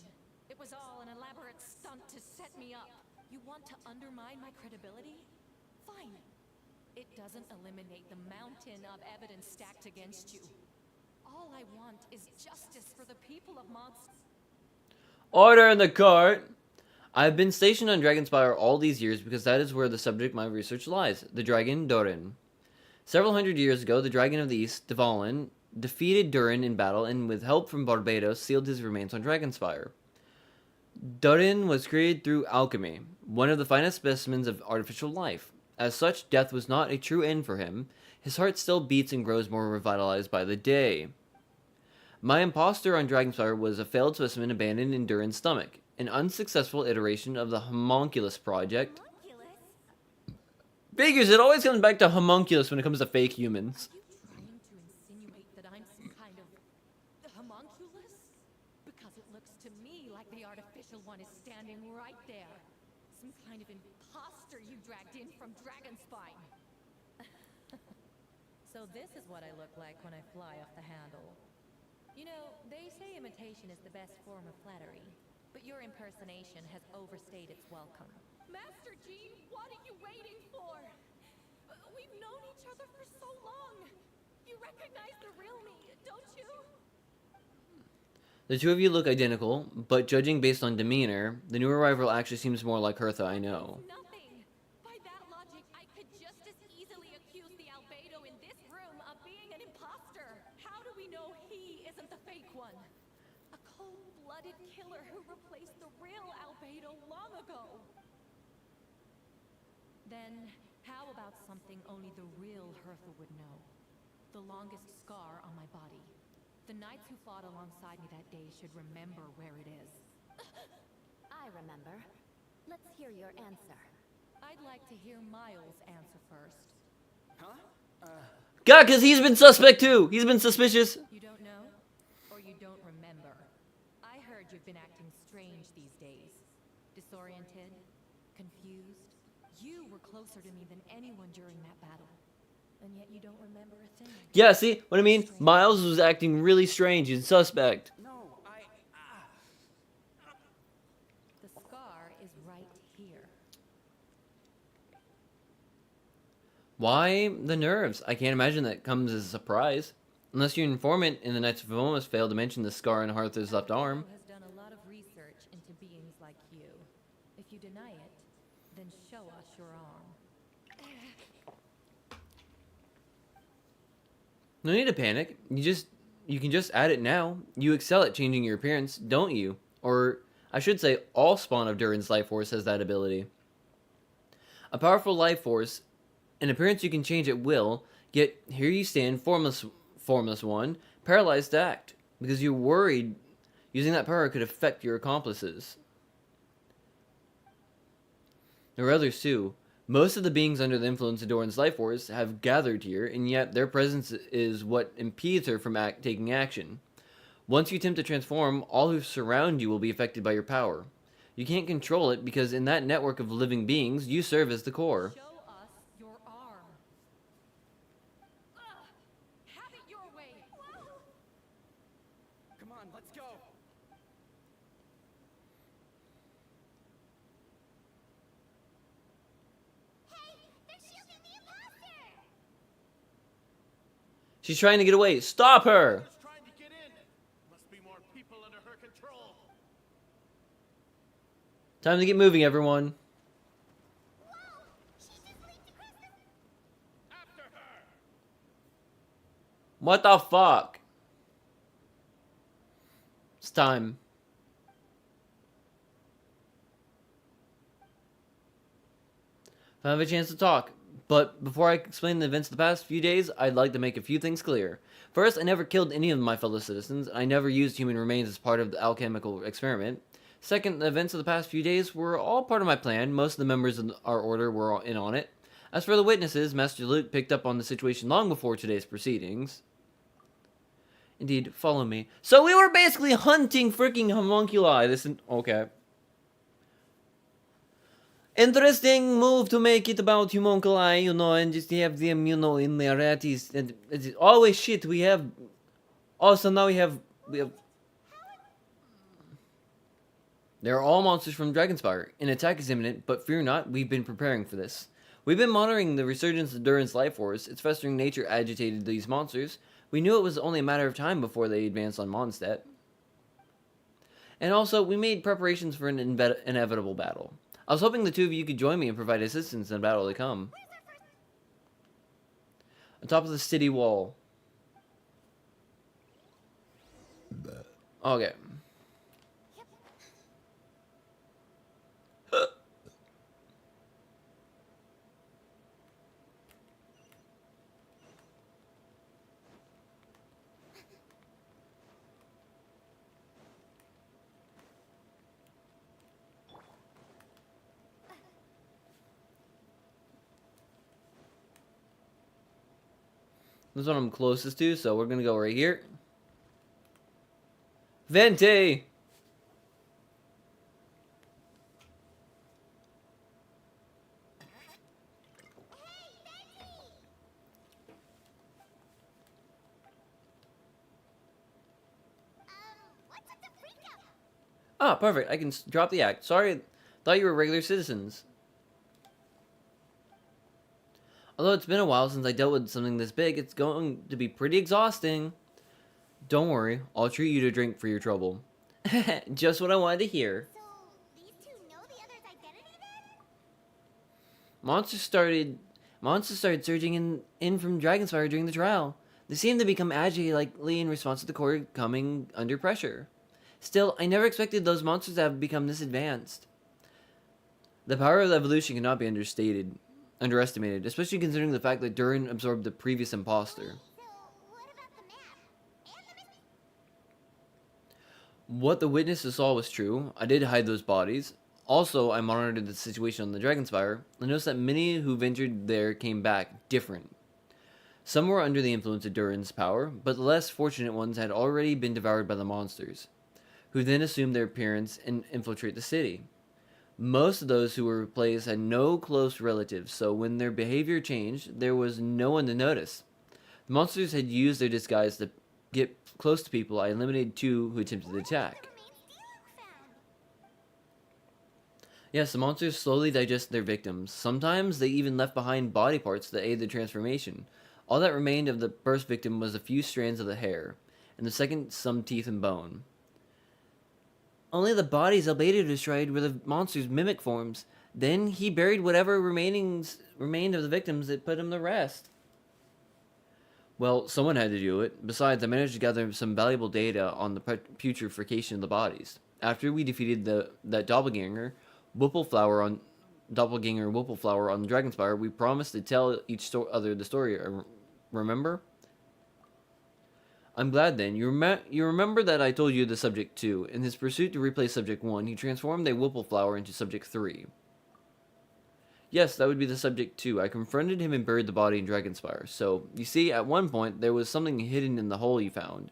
It was all an elaborate stunt to set me up. You want to undermine my credibility? Fine. It doesn't eliminate the mountain of evidence stacked against you. All I want is justice for the people of Monster. Order in the court! I've been stationed on Dragonspire all these years because that is where the subject of my research lies, the dragon Durin. Several hundred years ago, the dragon of the east, Dvalin, defeated Durin in battle and with help from Barbados sealed his remains on Dragonspire. Durin was created through alchemy, one of the finest specimens of artificial life. As such, death was not a true end for him. His heart still beats and grows more revitalized by the day. My imposter on Dragonspire was a failed specimen abandoned in Durin's stomach, an unsuccessful iteration of the homunculus project. Figures, it always comes back to homunculus when it comes to fake humans. Are you trying to insinuate that I'm some kind of homunculus? Because it looks to me like the artificial one is standing right there. Some kind of imposter you dragged in from Dragonspine. So this is what I look like when I fly off the handle. You know, they say imitation is the best form of flattery, but your impersonation has overstayed its welcome. Master Jean, what are you waiting for? We've known each other for so long. You recognize the real me, don't you? The two of you look identical, but judging based on demeanor, the new arrival actually seems more like Hertha I know. Nothing. By that logic, I could just as easily accuse the Albedo in this room of being an imposter. How do we know he isn't the fake one? A cold-blooded killer who replaced the real Albedo long ago. Then, how about something only the real Hertha would know? The longest scar on my body. The knights who fought alongside me that day should remember where it is. I remember. Let's hear your answer. I'd like to hear Miles answer first. Huh? God, because he's been suspect too! He's been suspicious! You don't know? Or you don't remember? I heard you've been acting strange these days. Disoriented? Confused? You were closer to me than anyone during that battle. And yet you don't remember a thing. Yeah, see what I mean? Miles was acting really strange and suspect. No, The scar is right here. Why the nerves? I can't imagine that comes as a surprise. Unless your informant in the Knights of Favonius failed to mention the scar on Hertha's left arm. Has done a lot of research into beings like you. If you deny it, then show us your arm. No need to panic. You can just add it now. You excel at changing your appearance, don't you? Or I should say, all spawn of Durin's life force has that ability. A powerful life force, an appearance you can change at will. Yet here you stand, formless one, paralyzed to act because you're worried using that power could affect your accomplices. There are others too. Most of the beings under the influence of Doran's life force have gathered here, and yet their presence is what impedes her from taking action. Once you attempt to transform, all who surround you will be affected by your power. You can't control it because in that network of living beings, you serve as the core. Show us your arm. Have it your way. Come on, let's go. Hey, they're shielding the imposter! She's trying to get away. Stop her! Just trying to get in. Must be more people under her control. Time to get moving, everyone. She just leaped across the... After her. What the fuck? It's time. I have a chance to talk. But before I explain the events of the past few days, I'd like to make a few things clear. First, I never killed any of my fellow citizens. I never used human remains as part of the alchemical experiment. Second, the events of the past few days were all part of my plan. Most of the members of our order were in on it. As for the witnesses, Master Luke picked up on the situation long before today's proceedings. Indeed, follow me. So we were basically hunting freaking homunculi. Okay. Interesting move to make it about homunculi, you know, and just have them, you know, in there. That is, and it's always shit. We have. Also, now we have. They are all monsters from Dragonspire. An attack is imminent, but fear not, we've been preparing for this. We've been monitoring the resurgence of Durin's life force. Its festering nature agitated these monsters. We knew it was only a matter of time before they advanced on Mondstadt. And also, we made preparations for an inevitable battle. I was hoping the two of you could join me and provide assistance in the battle to come. On top of the city wall. Okay. This is what I'm closest to, so we're gonna go right here. Vente! What's up the freak out? Ah, perfect. I can drop the act. Sorry, thought you were regular citizens. Although it's been a while since I dealt with something this big, it's going to be pretty exhausting. Don't worry, I'll treat you to drink for your trouble. Just what I wanted to hear. So, these two know the other's identity then? Monsters started surging in from Dragonspire during the trial. They seemed to become agitated likely in response to the core coming under pressure. Still, I never expected those monsters to have become this advanced. The power of evolution cannot be underestimated, especially considering the fact that Durin absorbed the previous imposter. So, what about the map? And the mystery? What the witnesses saw was true. I did hide those bodies. Also, I monitored the situation on the Dragonspire and noticed that many who ventured there came back different. Some were under the influence of Durin's power, but the less fortunate ones had already been devoured by the monsters, who then assumed their appearance and infiltrate the city. Most of those who were replaced had no close relatives, so when their behavior changed, there was no one to notice. The monsters had used their disguise to get close to people. I eliminated two who attempted to attack. Yes, the monsters slowly digest their victims. Sometimes they even left behind body parts that aid the transformation. All that remained of the first victim was a few strands of the hair, and the second some teeth and bone. Only the bodies Albedo destroyed were the monster's mimic forms. Then he buried whatever remained of the victims that put him to rest. Well, someone had to do it. Besides, I managed to gather some valuable data on the putrefaction of the bodies. After we defeated that doppelganger Whippleflower on the Dragonspire, we promised to tell each other the story. Remember? I'm glad then. You remember that I told you the Subject 2. In his pursuit to replace Subject 1, he transformed a Whippleflower into Subject 3. Yes, that would be the Subject 2. I confronted him and buried the body in Dragonspire. So, you see, at one point, there was something hidden in the hole you found.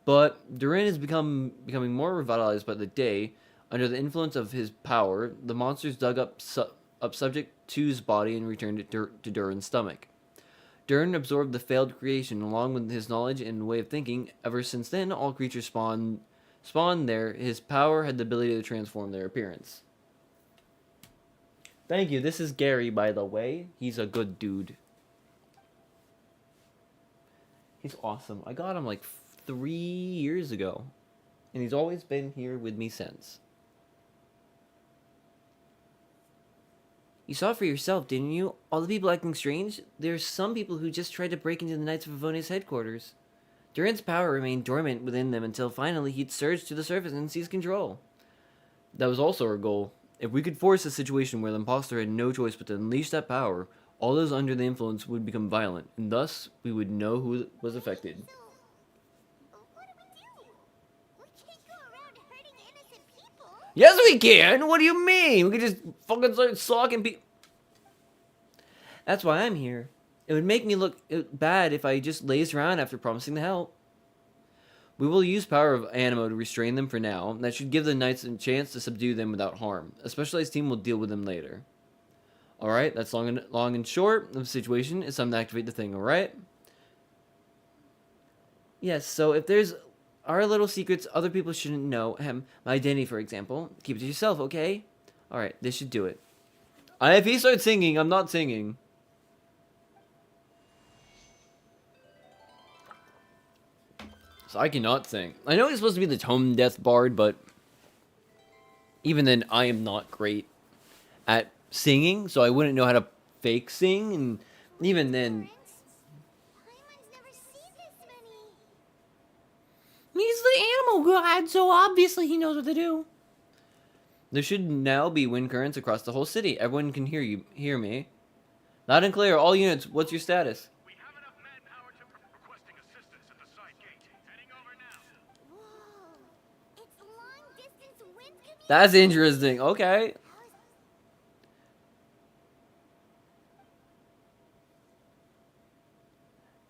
But Durin is becoming more revitalized by the day. Under the influence of his power, the monsters dug up Subject 2's body and returned it to Durin's stomach. Durin absorbed the failed creation along with his knowledge and way of thinking. Ever since then, all creatures spawned there. His power had the ability to transform their appearance. Thank you. This is Gary, by the way. He's a good dude. He's awesome. I got him like 3 years ago. And he's always been here with me since. You saw it for yourself, didn't you? All the people acting strange? There's some people who just tried to break into the Knights of Favonia's headquarters. Durin's power remained dormant within them until finally he'd surged to the surface and seized control. That was also our goal. If we could force a situation where the imposter had no choice but to unleash that power, all those under the influence would become violent, and thus we would know who was affected. So, what do we do? We can't go around hurting innocent people. Yes, we can! What do you mean? We could just fucking start stalking people. That's why I'm here. It would make me look bad if I just lazed around after promising to help. We will use power of Animo to restrain them for now. That should give the knights a chance to subdue them without harm. A specialized team will deal with them later. Alright, that's long and short of the situation. It's time to activate the thing, alright? Yes, so if there's our little secrets other people shouldn't know, my identity for example, keep it to yourself, okay? Alright, this should do it. If he starts singing, I'm not singing. So I cannot sing. I know he's supposed to be the tone deaf bard, but even then, I am not great at singing, so I wouldn't know how to fake sing, and even then... Paimon's never seen this many. He's the animal god, so obviously he knows what to do. There should now be wind currents across the whole city. Everyone can hear me. Loud and clear, all units, what's your status? We have enough manpower to requesting assistance at the side gate. Heading over now. Whoa. It's long distance wind communication. That's interesting, okay.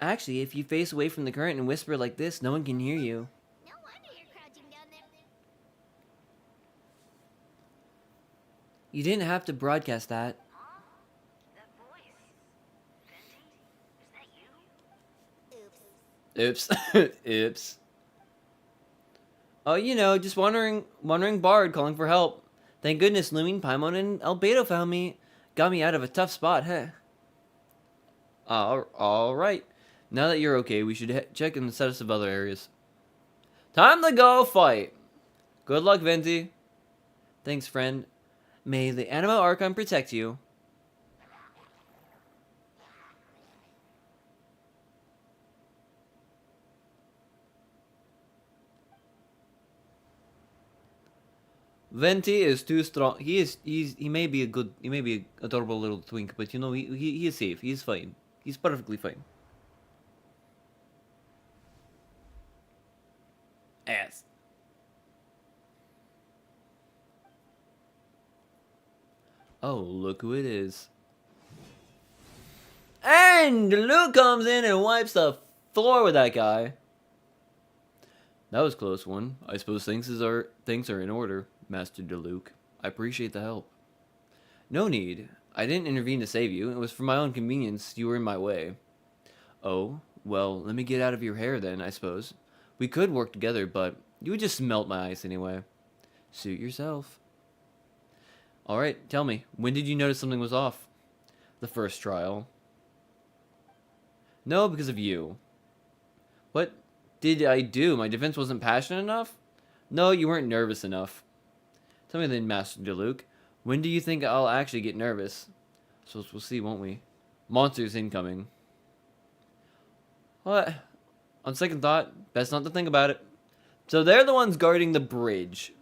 Actually, if you face away from the current and whisper like this, no one can hear you. No wonder you're crouching down there. You didn't have to broadcast that. That voice. Benty, is that you? Oops. Oops. Oops. Oh, you know, just wandering bard calling for help. Thank goodness Lumine, Paimon, and Albedo found me. Got me out of a tough spot, huh? Alright. Now that you're okay, we should check in the status of other areas. Time to go fight! Good luck, Venti. Thanks, friend. May the Anima Archon protect you. Venti is too strong. He may be an adorable little twink, but you know he is safe. He's fine. He's perfectly fine. Ass. Oh, look who it is. And Luke comes in and wipes the floor with that guy. That was a close one. I suppose things are in order, Master DeLuke. I appreciate the help. No need. I didn't intervene to save you. It was for my own convenience. You were in my way. Oh, well, let me get out of your hair then, I suppose. We could work together, but you would just melt my ice anyway. Suit yourself. Alright, tell me, when did you notice something was off? The first trial. No, because of you. What did I do? My defense wasn't passionate enough? No, you weren't nervous enough. Tell me then, Master DeLuke, when do you think I'll actually get nervous? So we'll see, won't we? Monsters incoming. What? On second thought, best not to think about it. So they're the ones guarding the bridge.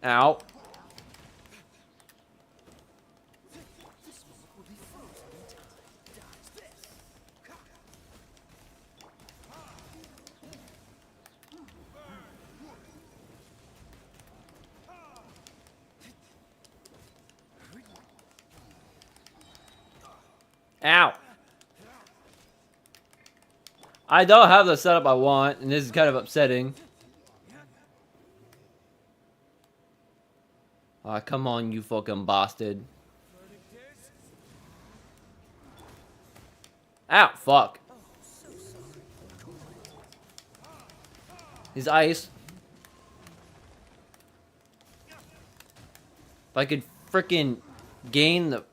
Ow. Ow. I don't have the setup I want, and this is kind of upsetting. Aw, come on, you fucking bastard. Ow, fuck. His ice. If I could frickin' gain the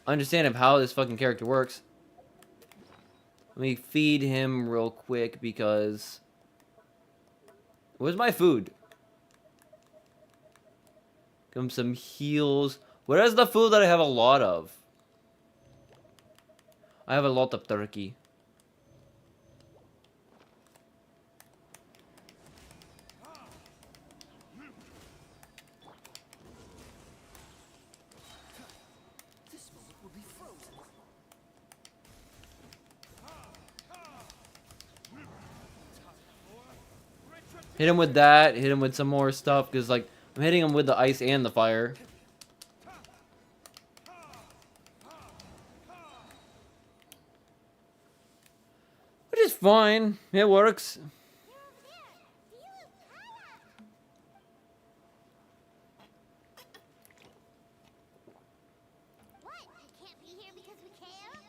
understanding of how this fucking character works. Let me feed him real quick because... Where's my food? Come some heals. Where is the food that I have a lot of? I have a lot of turkey. Hit him with that, hit him with some more stuff, because, like, I'm hitting him with the ice and the fire. Which is fine. It works. What? I can't be here because we care?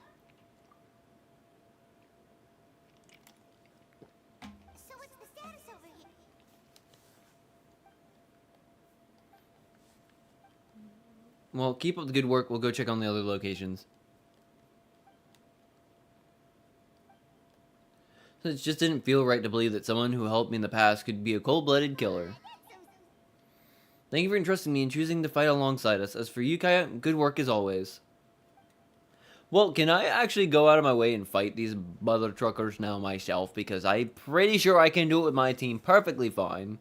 So what's the status over here? Well, keep up the good work. We'll go check on the other locations. It just didn't feel right to believe that someone who helped me in the past could be a cold-blooded killer. Thank you for entrusting me and choosing to fight alongside us. As for you, Kaya, good work as always. Well, can I actually go out of my way and fight these mother truckers now myself? Because I'm pretty sure I can do it with my team perfectly fine.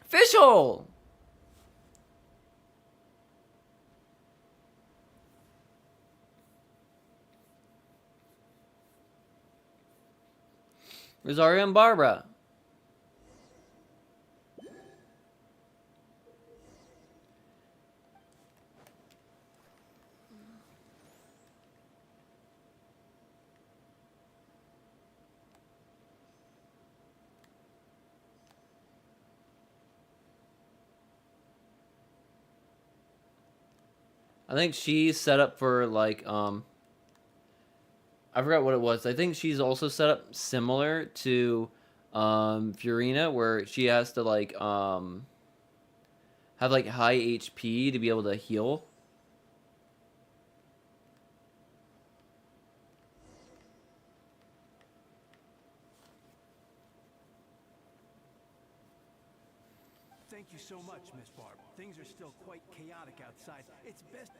Fishhole! Rosario and Barbara. I think she's set up for, like, I forgot what it was. I think she's also set up similar to Furina, where she has to, like, have, like, high HP to be able to heal. Thank you so much, Miss Barb. Things are still quite chaotic outside. It's best.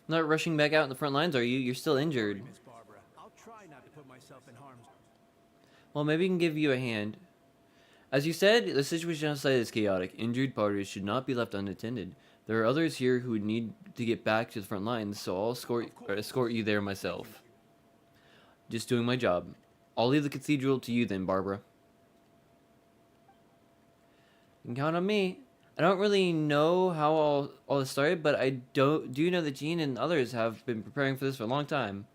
Not rushing back out in the front lines, are you? You're still injured. Miss Barbara, I'll try not to put myself in harm's way. Well, maybe we can give you a hand. As you said, the situation outside is chaotic. Injured parties should not be left unattended. There are others here who need to get back to the front lines, so I'll escort you there myself. Just doing my job. I'll leave the cathedral to you then, Barbara. You can count on me. I don't really know how all this started, but I do know that Jean and others have been preparing for this for a long time.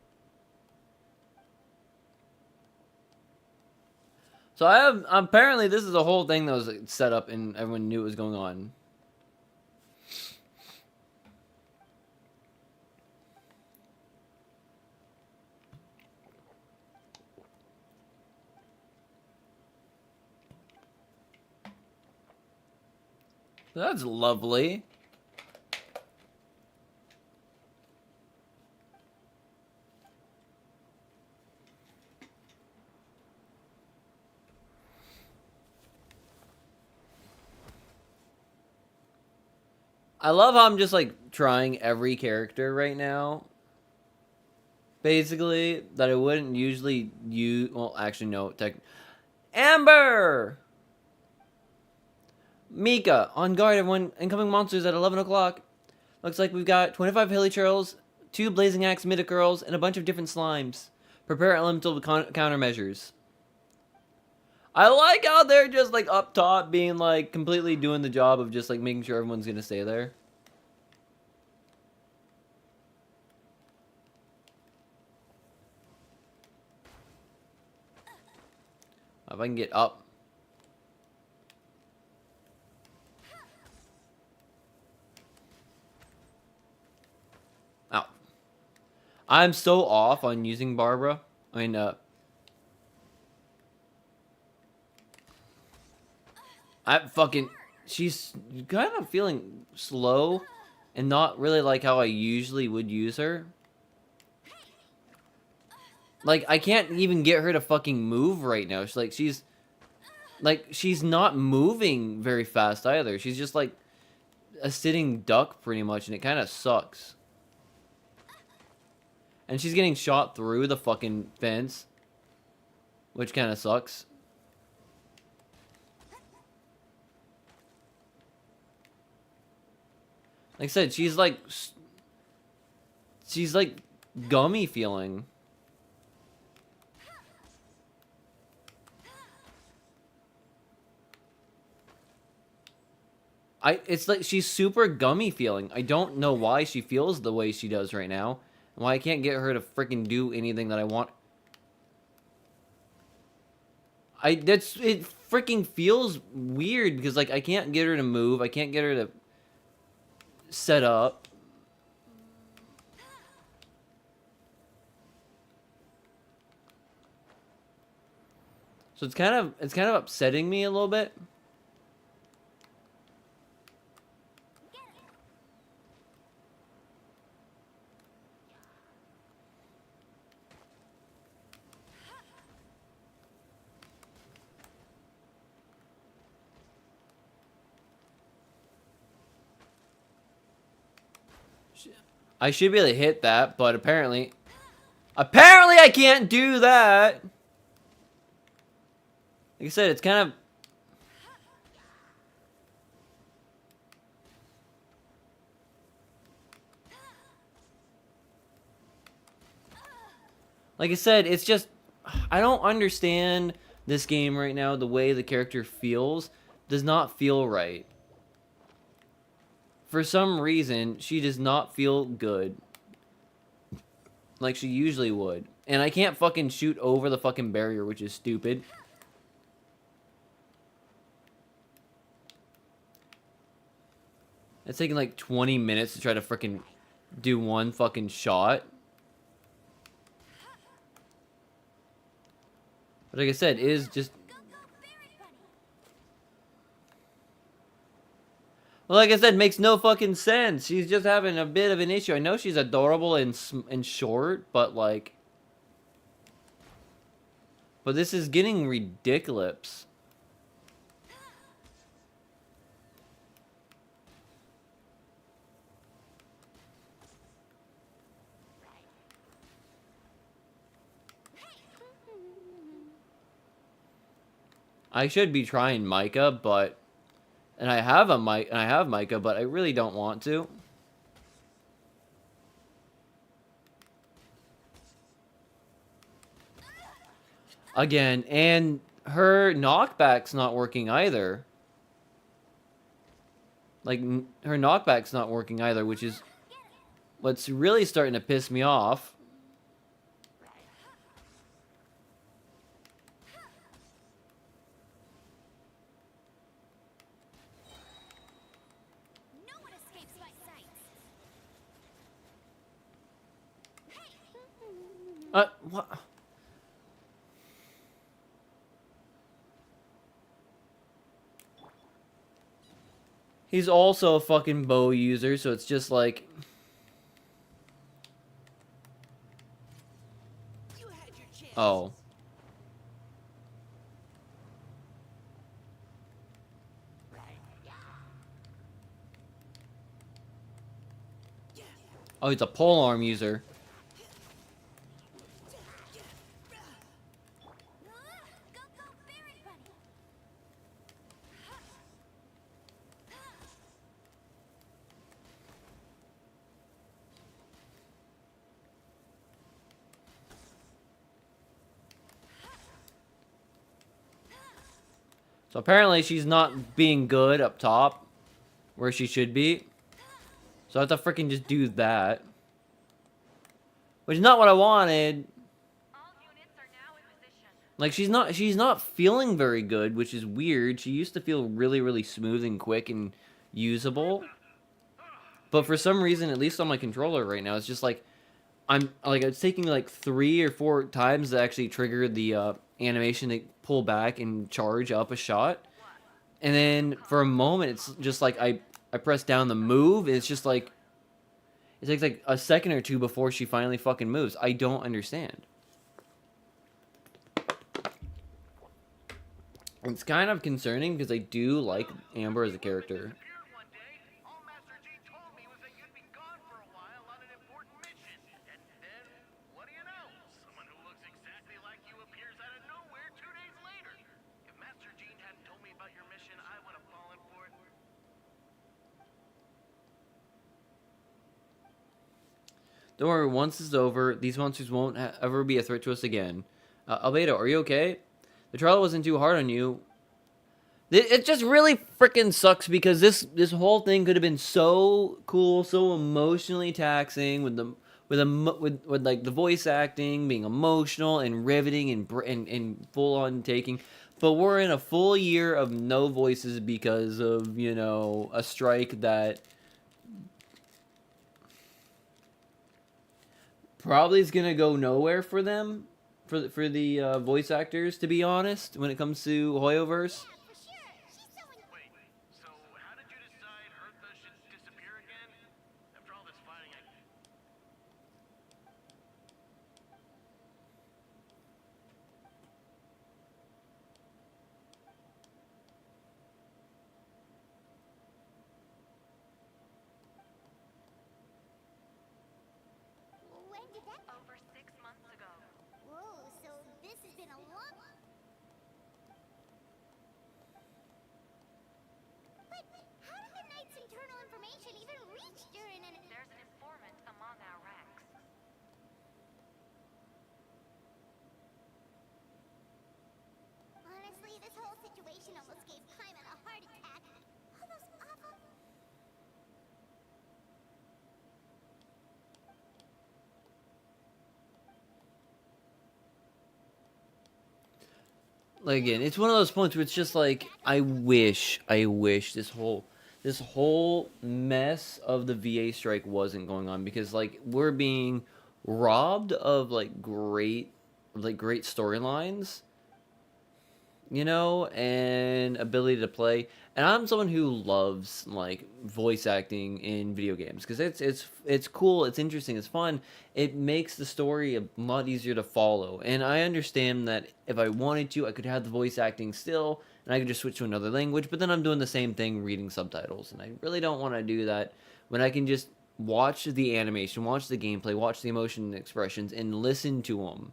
So apparently this is a whole thing that was set up and everyone knew what was going on. That's lovely. I love how I'm just like trying every character right now. Basically, that I wouldn't usually use. Well, actually, no. Amber! Mika, on guard, everyone. Incoming monsters at 11 o'clock. Looks like we've got 25 hilly churls, 2 blazing axe midicurls, and a bunch of different slimes. Prepare elemental countermeasures. I like how they're just like up top being like completely doing the job of just like making sure everyone's gonna stay there. If I can get up. Ow. I'm so off on using Barbara. I'm fucking... She's kind of feeling slow and not really like how I usually would use her. Like, I can't even get her to fucking move right now. She's not moving very fast either. She's just like a sitting duck pretty much, and it kind of sucks. And she's getting shot through the fucking fence, which kind of sucks. Like I said, she's like gummy feeling. It's like she's super gummy feeling. I don't know why she feels the way she does right now. And why I can't get her to freaking do anything that I want. It freaking feels weird because like I can't get her to move. I can't get her to set up. So it's kind of upsetting me a little bit. I should be able to hit that, but apparently I can't do that. Like I said, it's kind of... Like I said, it's just... I don't understand this game right now. The way the character feels does not feel right. For some reason, she does not feel good. Like she usually would. And I can't fucking shoot over the fucking barrier, which is stupid. It's taking like 20 minutes to try to freaking do one fucking shot. But like I said, it is just... Well, like I said, makes no fucking sense. She's just having a bit of an issue. I know she's adorable and short, but like... But this is getting ridiculous. I should be trying Micah, but... And I have Micah, but I really don't want to. Again, and her knockback's not working either. Like, her knockback's not working either, which is what's really starting to piss me off. What? He's also a fucking bow user, so it's just like... Oh. Oh, he's a polearm user. Go, go, Barret Bunny! So apparently she's not being good up top, where she should be. So I have to freaking just do that. Which is not what I wanted. All units are now in position. Like she's not feeling very good, which is weird. She used to feel really, really smooth and quick and usable. But for some reason, at least on my controller right now, it's just like it's taking like 3 or 4 times to actually trigger the animation to pull back and charge up a shot. And then for a moment, it's just like I press down the move, and it's just like it takes like a second or two before she finally fucking moves. I don't understand. It's kind of concerning because I do like Amber as a character. Disappeared one day. All Master G told me was that you'd been gone for a while on an important mission. And then, what do you know? Someone who looks exactly like you appears out of nowhere 2 days later. If Master Gene hadn't told me about your mission, I would have fallen for it. Don't worry, once it's over, these monsters won't ever be a threat to us again. Albedo, are you okay? The trial wasn't too hard on you. It just really freaking sucks because this whole thing could have been so cool, so emotionally taxing with like the voice acting being emotional and riveting and full on taking. But we're in a full year of no voices because of, you know, a strike that probably is gonna go nowhere for them, for the voice actors. To be honest, when it comes to Hoyoverse, Yeah, for sure. She's so Wait, so how did you decide Eartha should disappear again? After all this fighting, When did that... Over 6 months ago. Whoa, so this has been a long... But how did the Knight's internal information even reach Durin and... There's an informant among our ranks. Honestly, this whole situation almost gave Paimon a heart attack. All those awful... like again, it's one of those points where it's just like I wish this whole mess of the VA strike wasn't going on, because like we're being robbed of great storylines, you know, and ability to play. And I'm someone who loves like voice acting in video games because it's cool, it's interesting, it's fun. It makes the story a lot easier to follow. And I understand that if I wanted to, I could have the voice acting still, and I could just switch to another language. But then I'm doing the same thing, reading subtitles, and I really don't want to do that when I can just watch the animation, watch the gameplay, watch the emotion and expressions, and listen to them.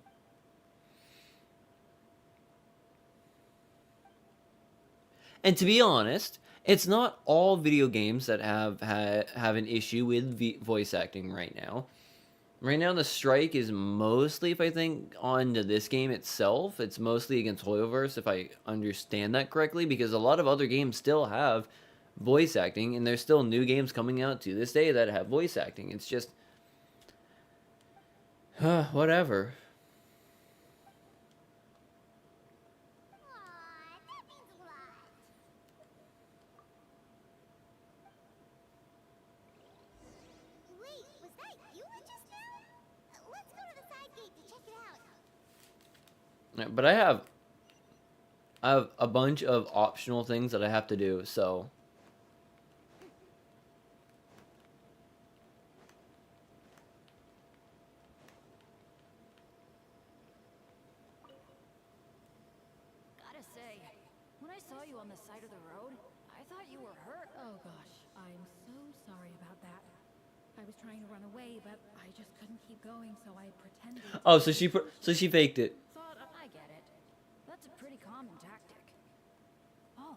And to be honest, it's not all video games that have an issue with voice acting right now. Right now, the strike is mostly, if I think, on to this game itself. It's mostly against Hoyoverse, if I understand that correctly, because a lot of other games still have voice acting, and there's still new games coming out to this day that have voice acting. It's just, whatever. Aw, that means a lot. Wait, was that you just now? Let's go to the side gate to check it out. Yeah, but I have a bunch of optional things that I have to do, so. Gotta say, when I saw you on the side of the road, I thought you were hurt. Oh gosh, I'm so sorry about that. I was trying to run away, but I just couldn't keep going, so I pretended. Oh, so she faked it. I get it. That's a pretty common tactic. Oh,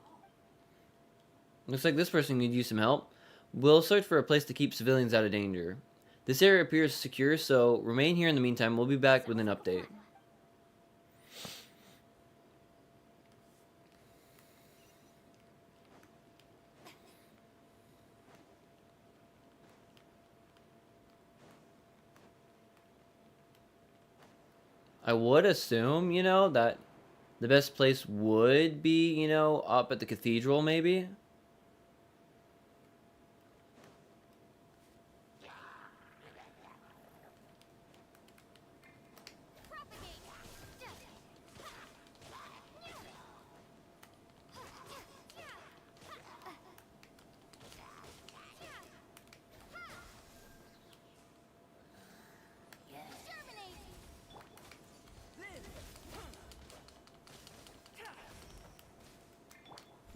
Looks like this person could use some help. We'll search for a place to keep civilians out of danger. This area appears secure, so remain here in the meantime. We'll be back with an update. I would assume, you know, that the best place would be, you know, up at the cathedral, maybe.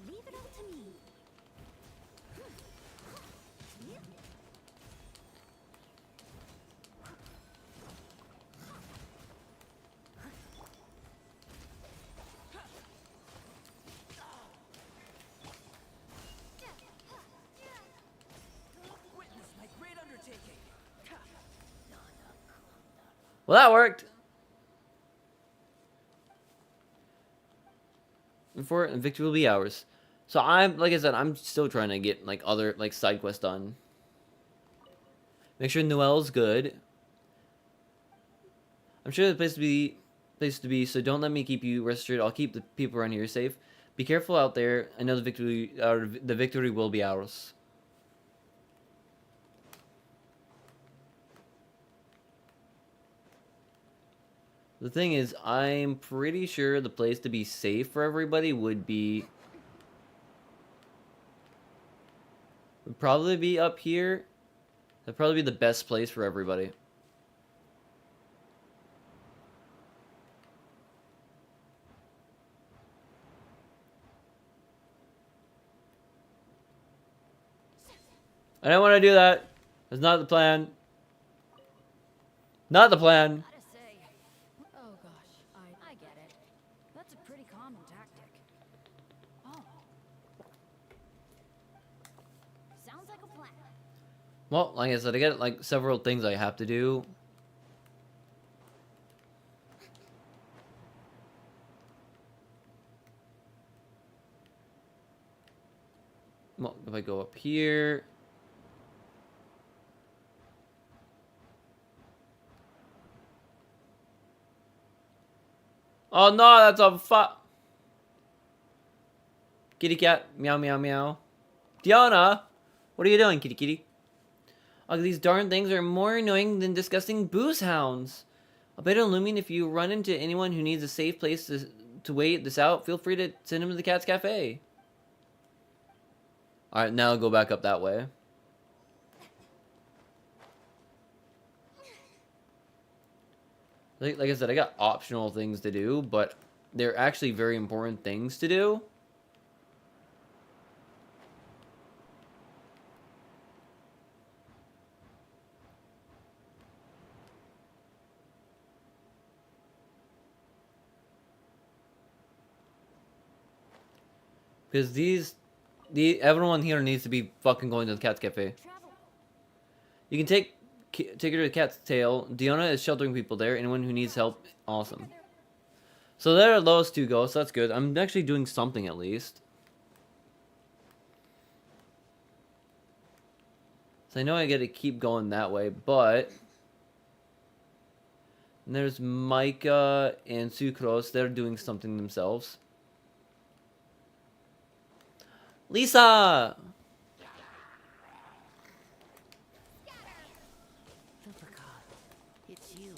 Leave it all to me. Witness my great undertaking. Well, that worked. Before and victory will be ours. So like I said, I'm still trying to get like other like side quests done. Make sure Noelle's good. I'm sure the place to be. So don't let me keep you rested. I'll keep the people around here safe. Be careful out there. I know the victory will be ours. The thing is, I'm pretty sure the place to be safe for everybody would probably be up here. That'd probably be the best place for everybody. I don't want to do that. That's not the plan. Not the plan. gotta say. Oh gosh, I get it. That's a pretty common tactic. Oh. Sounds like a plan. Well, like I said, I got like several things I have to do. Well, if I go up here. Oh no, that's a kitty cat. Meow, meow, meow. Diana! What are you doing, kitty kitty? Oh, these darn things are more annoying than disgusting booze hounds. I'll bet on Lumion if you run into anyone who needs a safe place to wait this out, feel free to send him to the Cat's Cafe. Alright, now go back up that way. Like I said, I got optional things to do, but they're actually very important things to do. Because everyone here needs to be fucking going to the Cat's Cafe. You can take her to the Cat's Tail. Diona is sheltering people there. Anyone who needs help, awesome. So there are those two ghosts. That's good. I'm actually doing something at least. So I know I got to keep going that way, but and there's Micah and Sucrose. They're doing something themselves. Lisa! It's you.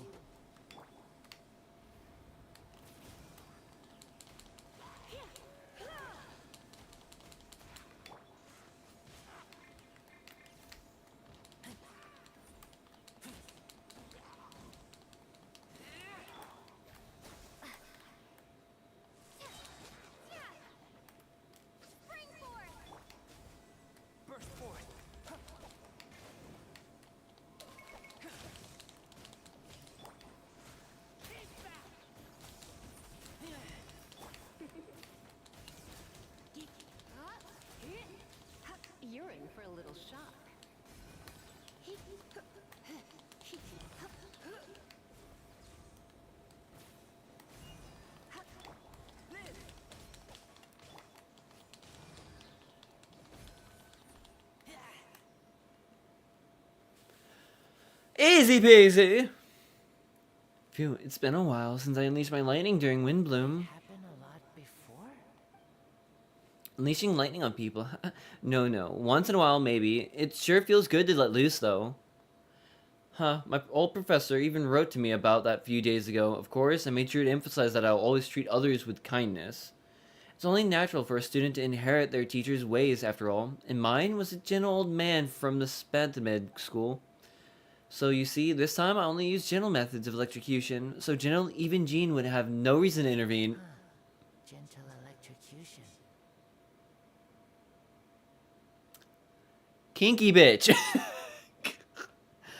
for a little shock. Easy peasy. Phew, it's been a while since I unleashed my lightning during Windbloom. Happened a lot before? Unleashing lightning on people? No. Once in a while, maybe. It sure feels good to let loose, though. Huh, my old professor even wrote to me about that a few days ago. Of course, I made sure to emphasize that I'll always treat others with kindness. It's only natural for a student to inherit their teacher's ways, after all. And mine was a gentle old man from the Spadmed school. So you see, this time I only used gentle methods of electrocution, so gentle even Jean would have no reason to intervene. Gentle electrocution. Kinky bitch!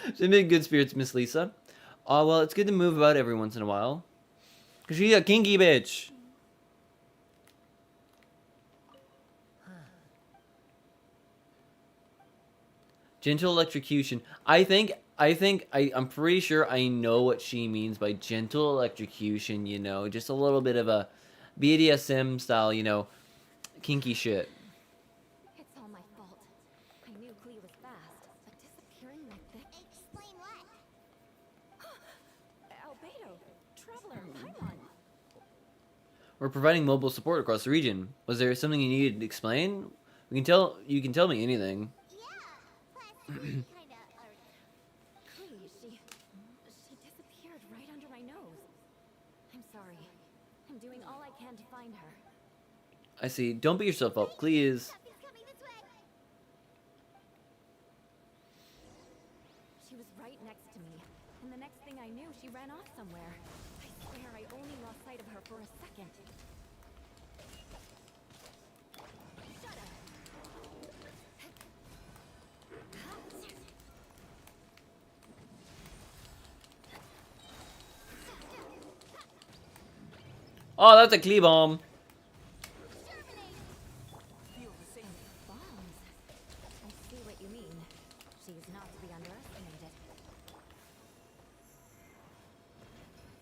She's in good spirits, Miss Lisa. Oh, well, it's good to move about every once in a while. Because she's a kinky bitch. Gentle electrocution. I'm pretty sure I know what she means by gentle electrocution, you know. Just a little bit of a BDSM style, you know, kinky shit. It's all my fault. I knew Klee was fast, but disappearing like this. Explain what? Albedo, Traveler, Paimon. We're providing mobile support across the region. Was there something you needed to explain? You can tell me anything. Yeah. Plus, kinda are Klee, she disappeared right under my nose. I'm sorry. I'm doing all I can to find her. I see. Don't beat yourself up. Klee is... something's coming this way. She was right next to me, and the next thing I knew, she ran off somewhere. I swear I only lost sight of her for a second. Shut up! Oh, that's a Klee bomb. Bombs. I see what you mean. She's not to be underestimated.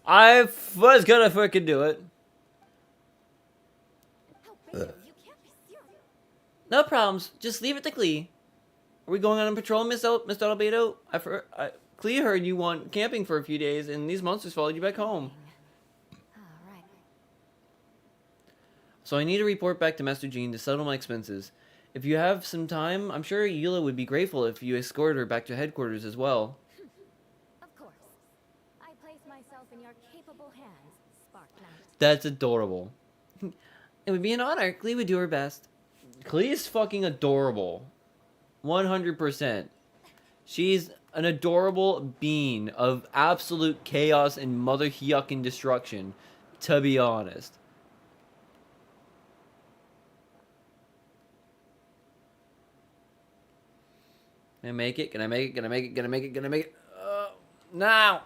I was gonna freaking do it. Albedo, you can't be serious. No problems. Just leave it to Klee. Are we going on a patrol, Mr. Albedo? Klee heard you went camping for a few days, and these monsters followed you back home. All right. So I need to report back to Master Jean to settle my expenses. If you have some time, I'm sure Eula would be grateful if you escorted her back to headquarters as well. Of course. I place myself in your capable hands, Spark Knight. That's adorable. It would be an honor. Klee would do her best. Klee is fucking adorable. 100%. She's an adorable being of absolute chaos and mother yucking destruction, to be honest. Can I make it? Can I make it? Can I make it? Can I make it? Can I make it? Now!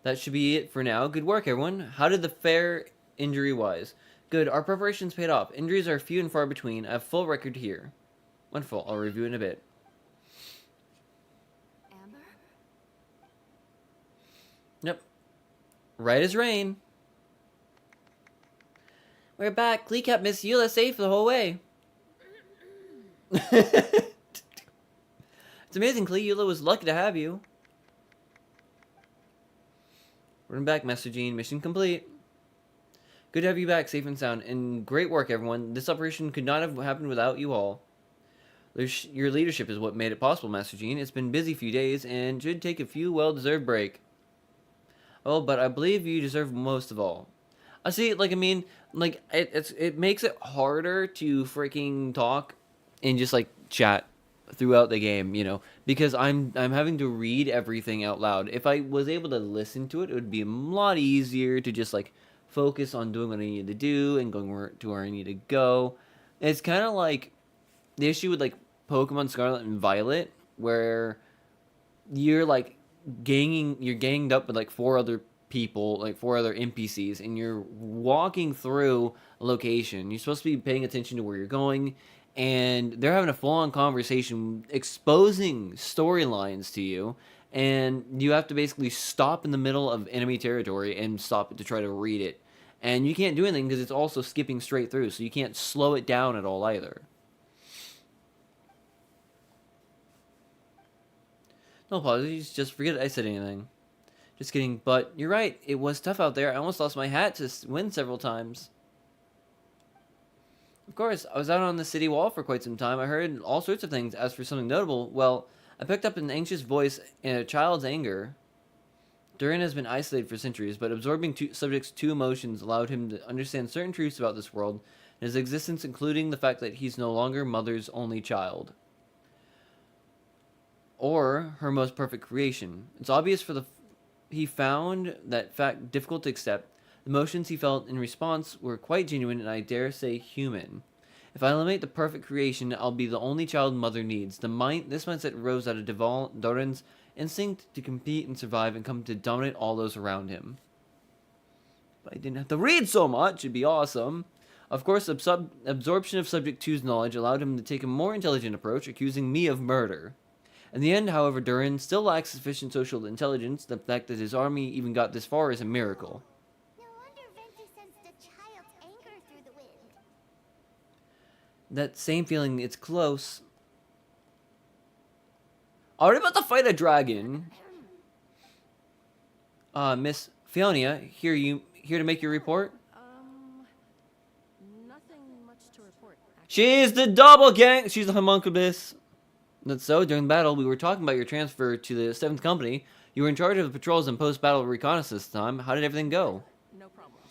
That should be it for now. Good work, everyone. How did the fare injury-wise? Good. Our preparations paid off. Injuries are few and far between. I have full record here. Wonderful. I'll review in a bit. Amber? Yep. Right as rain. We're back. Klee kept Miss Eula safe the whole way. It's amazing, Klee. Eula was lucky to have you. We're back, Master Jean. Mission complete. Good to have you back, safe and sound. And great work, everyone. This operation could not have happened without you all. Your leadership is what made it possible, Master Jean. It's been a busy few days and should take a few well-deserved break. Oh, but I believe you deserve most of all. I see, like, I mean, like, it makes it harder to freaking talk and just, like, chat throughout the game, you know, because I'm having to read everything out loud. If I was able to listen to it, it would be a lot easier to just, like, focus on doing what I need to do and going to where I need to go. It's kind of like the issue with, like, Pokemon Scarlet and Violet, where you're, like, you're ganged up with like four other people, like four other NPCs, and you're walking through a location. You're supposed to be paying attention to where you're going, and they're having a full-on conversation exposing storylines to you, and you have to basically stop in the middle of enemy territory and stop it to try to read it. And you can't do anything because it's also skipping straight through, so you can't slow it down at all either. No apologies, just forget I said anything. Just kidding, but you're right, it was tough out there. I almost lost my hat to win several times. Of course, I was out on the city wall for quite some time. I heard all sorts of things. As for something notable, well, I picked up an anxious voice and a child's anger. Durin has been isolated for centuries, but absorbing subjects' two emotions allowed him to understand certain truths about this world and his existence, including the fact that he's no longer Mother's only child. Or her most perfect creation. It's obvious he found that fact difficult to accept. The emotions he felt in response were quite genuine and I dare say human. If I eliminate the perfect creation, I'll be the only child Mother needs. This mindset rose out of Doran's instinct to compete and survive and come to dominate all those around him. But I didn't have to read so much, it'd be awesome. Of course, absorption of Subject 2's knowledge allowed him to take a more intelligent approach, accusing me of murder. In the end, however, Durin still lacks sufficient social intelligence. The fact that his army even got this far is a miracle. No wonder Venti sensed a child's anger through the wind. That same feeling, it's close. Are we about to fight a dragon? Miss Fionia, here to make your report? Nothing much to report, actually. She's the double gang. She's the homunculus. That's so. During the battle, we were talking about your transfer to the 7th Company. You were in charge of the patrols and post-battle reconnaissance time. How did everything go? No problems.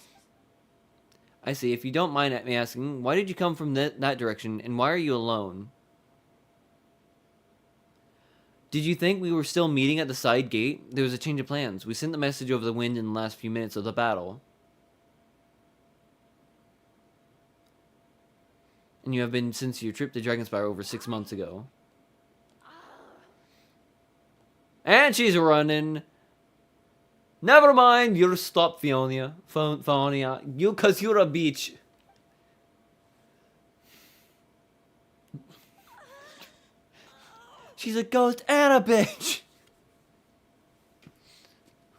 I see. If you don't mind me asking, why did you come from that direction, and why are you alone? Did you think we were still meeting at the side gate? There was a change of plans. We sent the message over the wind in the last few minutes of the battle. And you have been since your trip to Dragonspire over 6 months ago. And she's running. Never mind, you're stop, Fionia. Fionia. Cause you're a beach. She's a ghost and a bitch.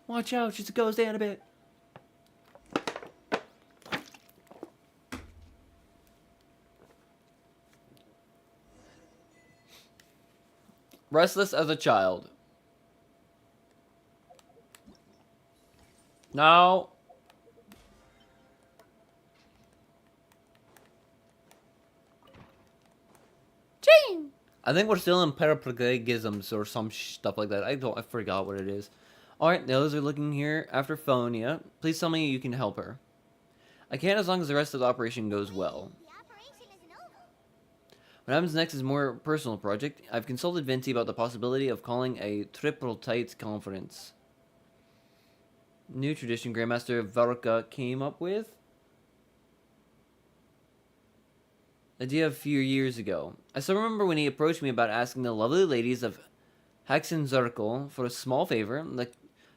Watch out, she's a ghost and a bitch. Restless as a child. No. Gene. I think we're still in paraplegisms or some stuff like that. I forgot what it is. Alright, the others are looking here after Phonia. Please tell me you can help her. I can't as long as the rest of the operation goes well. The operation isn't over. What happens next is a more personal project. I've consulted Venti about the possibility of calling a tripartite conference. New tradition Grandmaster Varka came up with. Idea a few years ago. I still remember when he approached me about asking the lovely ladies of Haxenzirkel for a small favor. The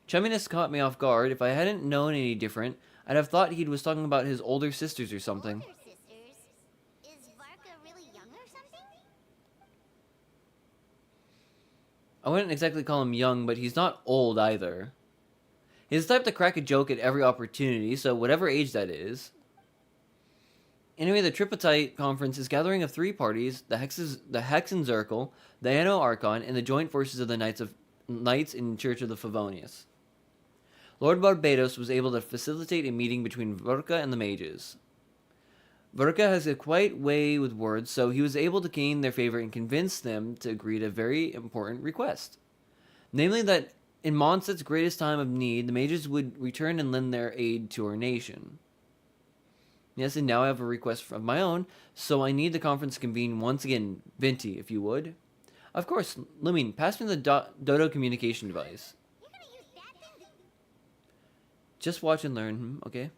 chumminess caught me off guard. If I hadn't known any different, I'd have thought he was talking about his older sisters or something. Older sisters? Is Varka really young or something? I wouldn't exactly call him young, but he's not old either. He's the type to crack a joke at every opportunity, so whatever age that is. Anyway, the Tripartite Conference is gathering of 3 parties, the Hexenzirkel, the Anno Archon, and the joint forces of the Knights in Church of the Favonius. Lord Barbados was able to facilitate a meeting between Verka and the mages. Verka has a quite way with words, so he was able to gain their favor and convince them to agree to a very important request. Namely that in Mondstadt's greatest time of need, the mages would return and lend their aid to our nation. Yes, and now I have a request of my own, so I need the conference to convene once again. Venti, if you would. Of course, Lumine, pass me the Dodo communication device. You're gonna use that thing to... Just watch and learn, okay?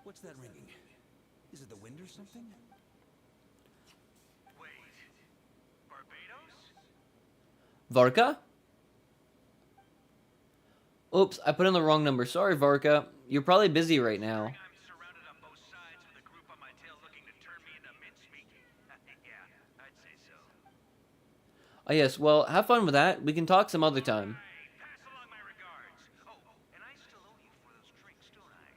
What something? Wait, Barbados? Varka? Oops, I put in the wrong number. Sorry, Varka. You're probably busy right now. I'm surrounded on both sides with a group on my tail looking to turn me into mincemeat. Yeah, I'd say so. Oh, yes, well, have fun with that. We can talk some other time. Hey, pass along my regards. Oh, and I still owe you for those drinks, don't I?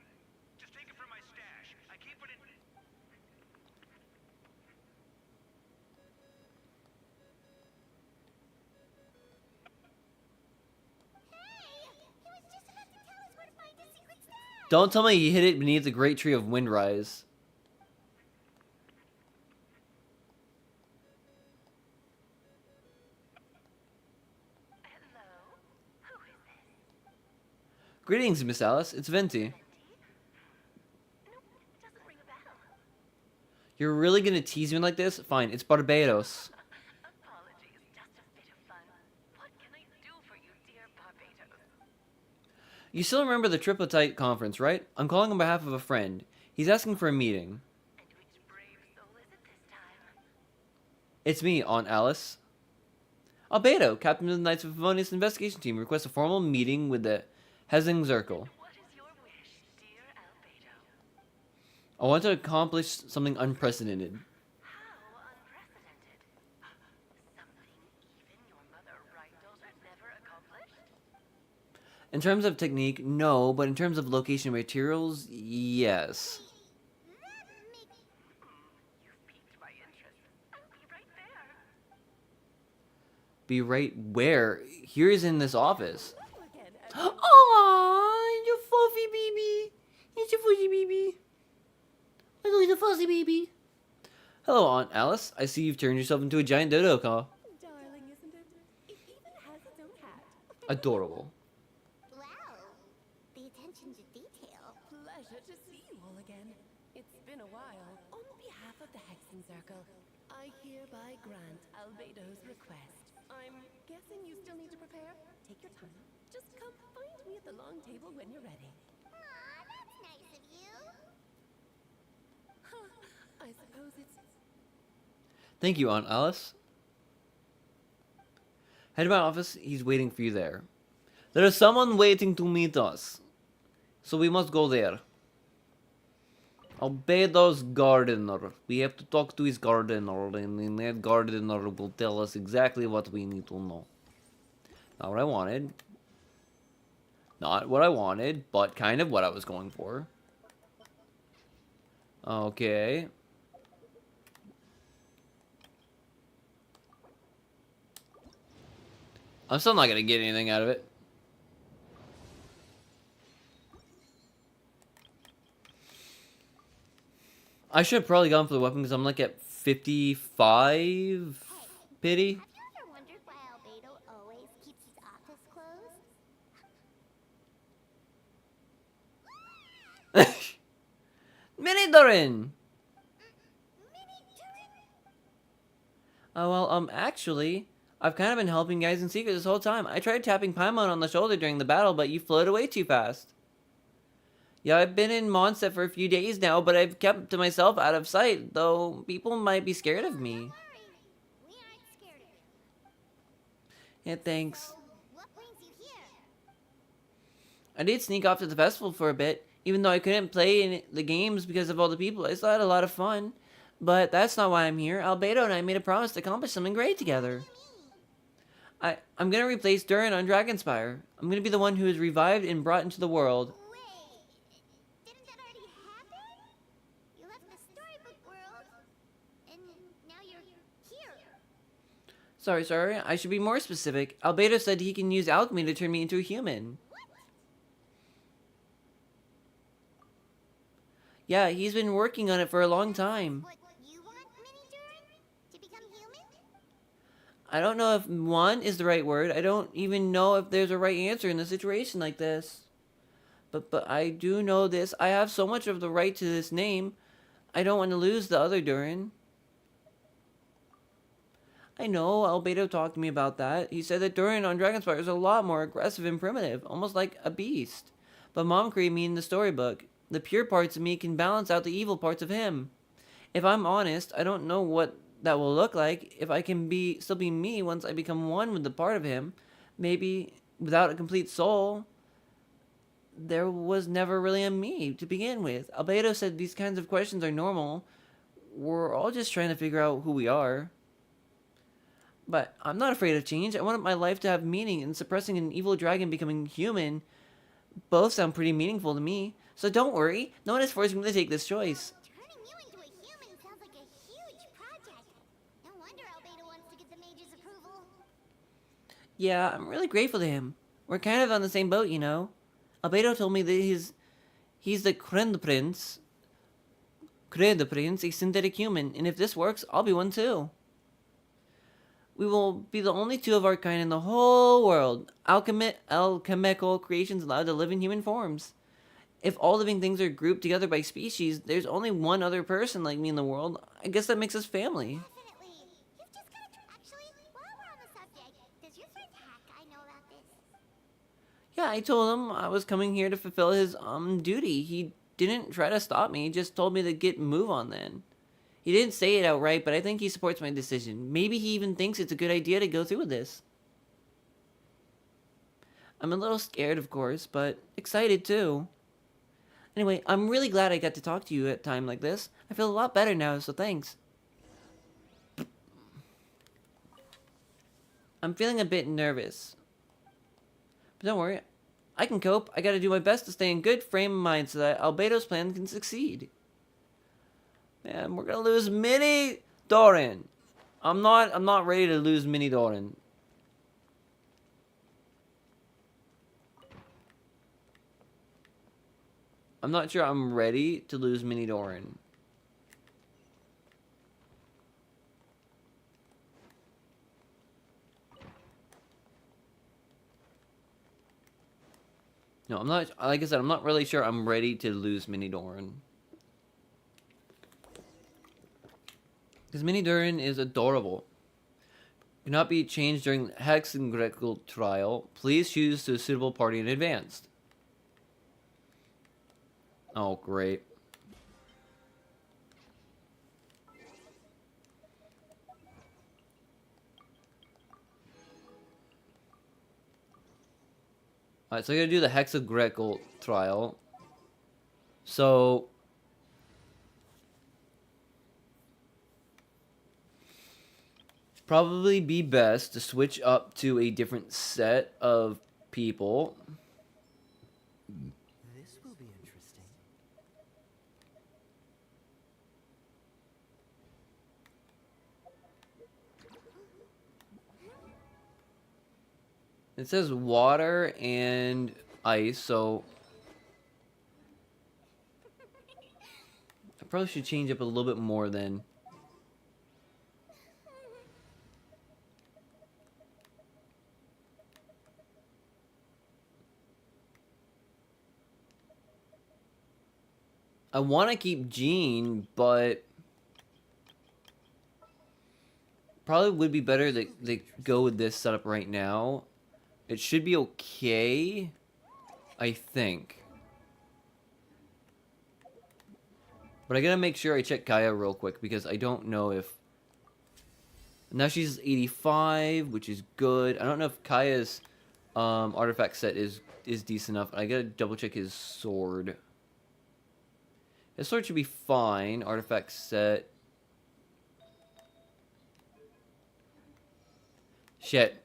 Just take it from my stash. I keep it in. Don't tell me you hid it beneath the great tree of Windrise. Greetings, Miss Alice. It's Venti. You're really gonna tease me like this? Fine, it's Barbados. Apologies, just a bit of fun. What can I do for you, dear Barbados? You still remember the Triplotite conference, right? I'm calling on behalf of a friend. He's asking for a meeting. And which brave soul is it this time? It's me, Aunt Alice. Albedo, captain of the Knights of Favonius investigation team, requests a formal meeting with the Hezing Zirkel. What is your wish, dear Albedo? I want to accomplish something unprecedented. How unprecedented. Something even your mother Rheindold had never accomplished? In terms of technique, no, but in terms of location and materials, yes. You've piqued my interest. I'll be right there. Be right where? Here is in this office. Again, Aww, you fluffy baby. It's a fuzzy baby. Look at the fuzzy baby. Hello, Aunt Alice. I see you've turned yourself into a giant dodo car. Darling, isn't it? It even has its own hat. Adorable. Wow, the attention to detail. Pleasure to see you all again. It's been a while. On behalf of the Hexen Circle, I hereby grant Albedo's request. I'm guessing you still need to prepare? Take your time. Just come find me at the long table when you're ready. Aw, that's nice of you. I suppose it's... Thank you, Aunt Alice. Head to my office. He's waiting for you there. There is someone waiting to meet us. So we must go there. Albedo's gardener. We have to talk to his gardener, and then that gardener will tell us exactly what we need to know. Not what I wanted. Not what I wanted, but kind of what I was going for. Okay. I'm still not gonna get anything out of it. I should have probably gone for the weapon because I'm like at 55 pity. Have you ever wondered why Albedo always keeps his office closed? Mini Durin! Mini Turin? Oh, well, actually, I've kind of been helping guys in secret this whole time. I tried tapping Paimon on the shoulder during the battle, but you floated away too fast. Yeah, I've been in Mondstadt for a few days now, but I've kept to myself out of sight, though people might be scared of me. Don't worry, we aren't scared of you. Yeah, thanks. So, what brings you here? I did sneak off to the festival for a bit, even though I couldn't play in the games because of all the people. I still had a lot of fun. But that's not why I'm here. Albedo and I made a promise to accomplish something great together. I'm gonna replace Durin on Dragonspire. I'm gonna be the one who is revived and brought into the world. Wait, didn't that already happen? You left the storybook world, and now you're here. Sorry, I should be more specific. Albedo said he can use alchemy to turn me into a human. Yeah, he's been working on it for a long time. What you want, Mini Durin? To become human? I don't know if one is the right word. I don't even know if there's a right answer in a situation like this. But I do know this. I have so much of the right to this name. I don't want to lose the other Durin. I know, Albedo talked to me about that. He said that Durin on Dragonspire is a lot more aggressive and primitive, almost like a beast. But Mom created me in the storybook. The pure parts of me can balance out the evil parts of him. If I'm honest, I don't know what that will look like if I can still be me once I become one with the part of him. Maybe without a complete soul, there was never really a me to begin with. Albedo said these kinds of questions are normal. We're all just trying to figure out who we are. But I'm not afraid of change. I want my life to have meaning, and suppressing an evil dragon becoming human both sound pretty meaningful to me. So don't worry, no one is forcing me to take this choice. Turning you into a human sounds like a huge project. No wonder Albedo wants to get the mage's approval. Yeah, I'm really grateful to him. We're kind of on the same boat, you know. Albedo told me that he's the Prince, a synthetic human, and if this works, I'll be one too. We will be the only two of our kind in the whole world. Alchemical creations allowed to live in human forms. If all living things are grouped together by species, there's only one other person like me in the world. I guess that makes us family. Definitely. You've just got to... Actually, while we're on the subject, does your friend Hack know about this? Yeah, I told him I was coming here to fulfill his duty. He didn't try to stop me, just told me to get move on then. He didn't say it outright, but I think he supports my decision. Maybe he even thinks it's a good idea to go through with this. I'm a little scared, of course, but excited too. Anyway, I'm really glad I got to talk to you at a time like this. I feel a lot better now, so thanks. I'm feeling a bit nervous. But don't worry, I can cope. I gotta do my best to stay in good frame of mind so that Albedo's plan can succeed. Man, we're gonna lose Mini Doran. I'm not ready to lose Mini Doran. I'm not sure I'm ready to lose Mini Doran. No, I'm not, like I said, I'm not really sure I'm ready to lose Mini Doran. Because Mini Doran is adorable. Cannot be changed during the hexagonal trial. Please choose to a suitable party in advance. Oh, great. Alright, so I gotta do the hexagonal trial. So... probably be best to switch up to a different set of people. This will be interesting. It says water and ice, so I probably should change up a little bit more then. I want to keep Jean, but probably would be better to go with this setup right now. It should be okay, I think. But I gotta make sure I check Kaya real quick because I don't know if... now she's 85, which is good. I don't know if Kaya's artifact set is decent enough. I gotta double check his sword. His sword should be fine. Artifact set. Shit.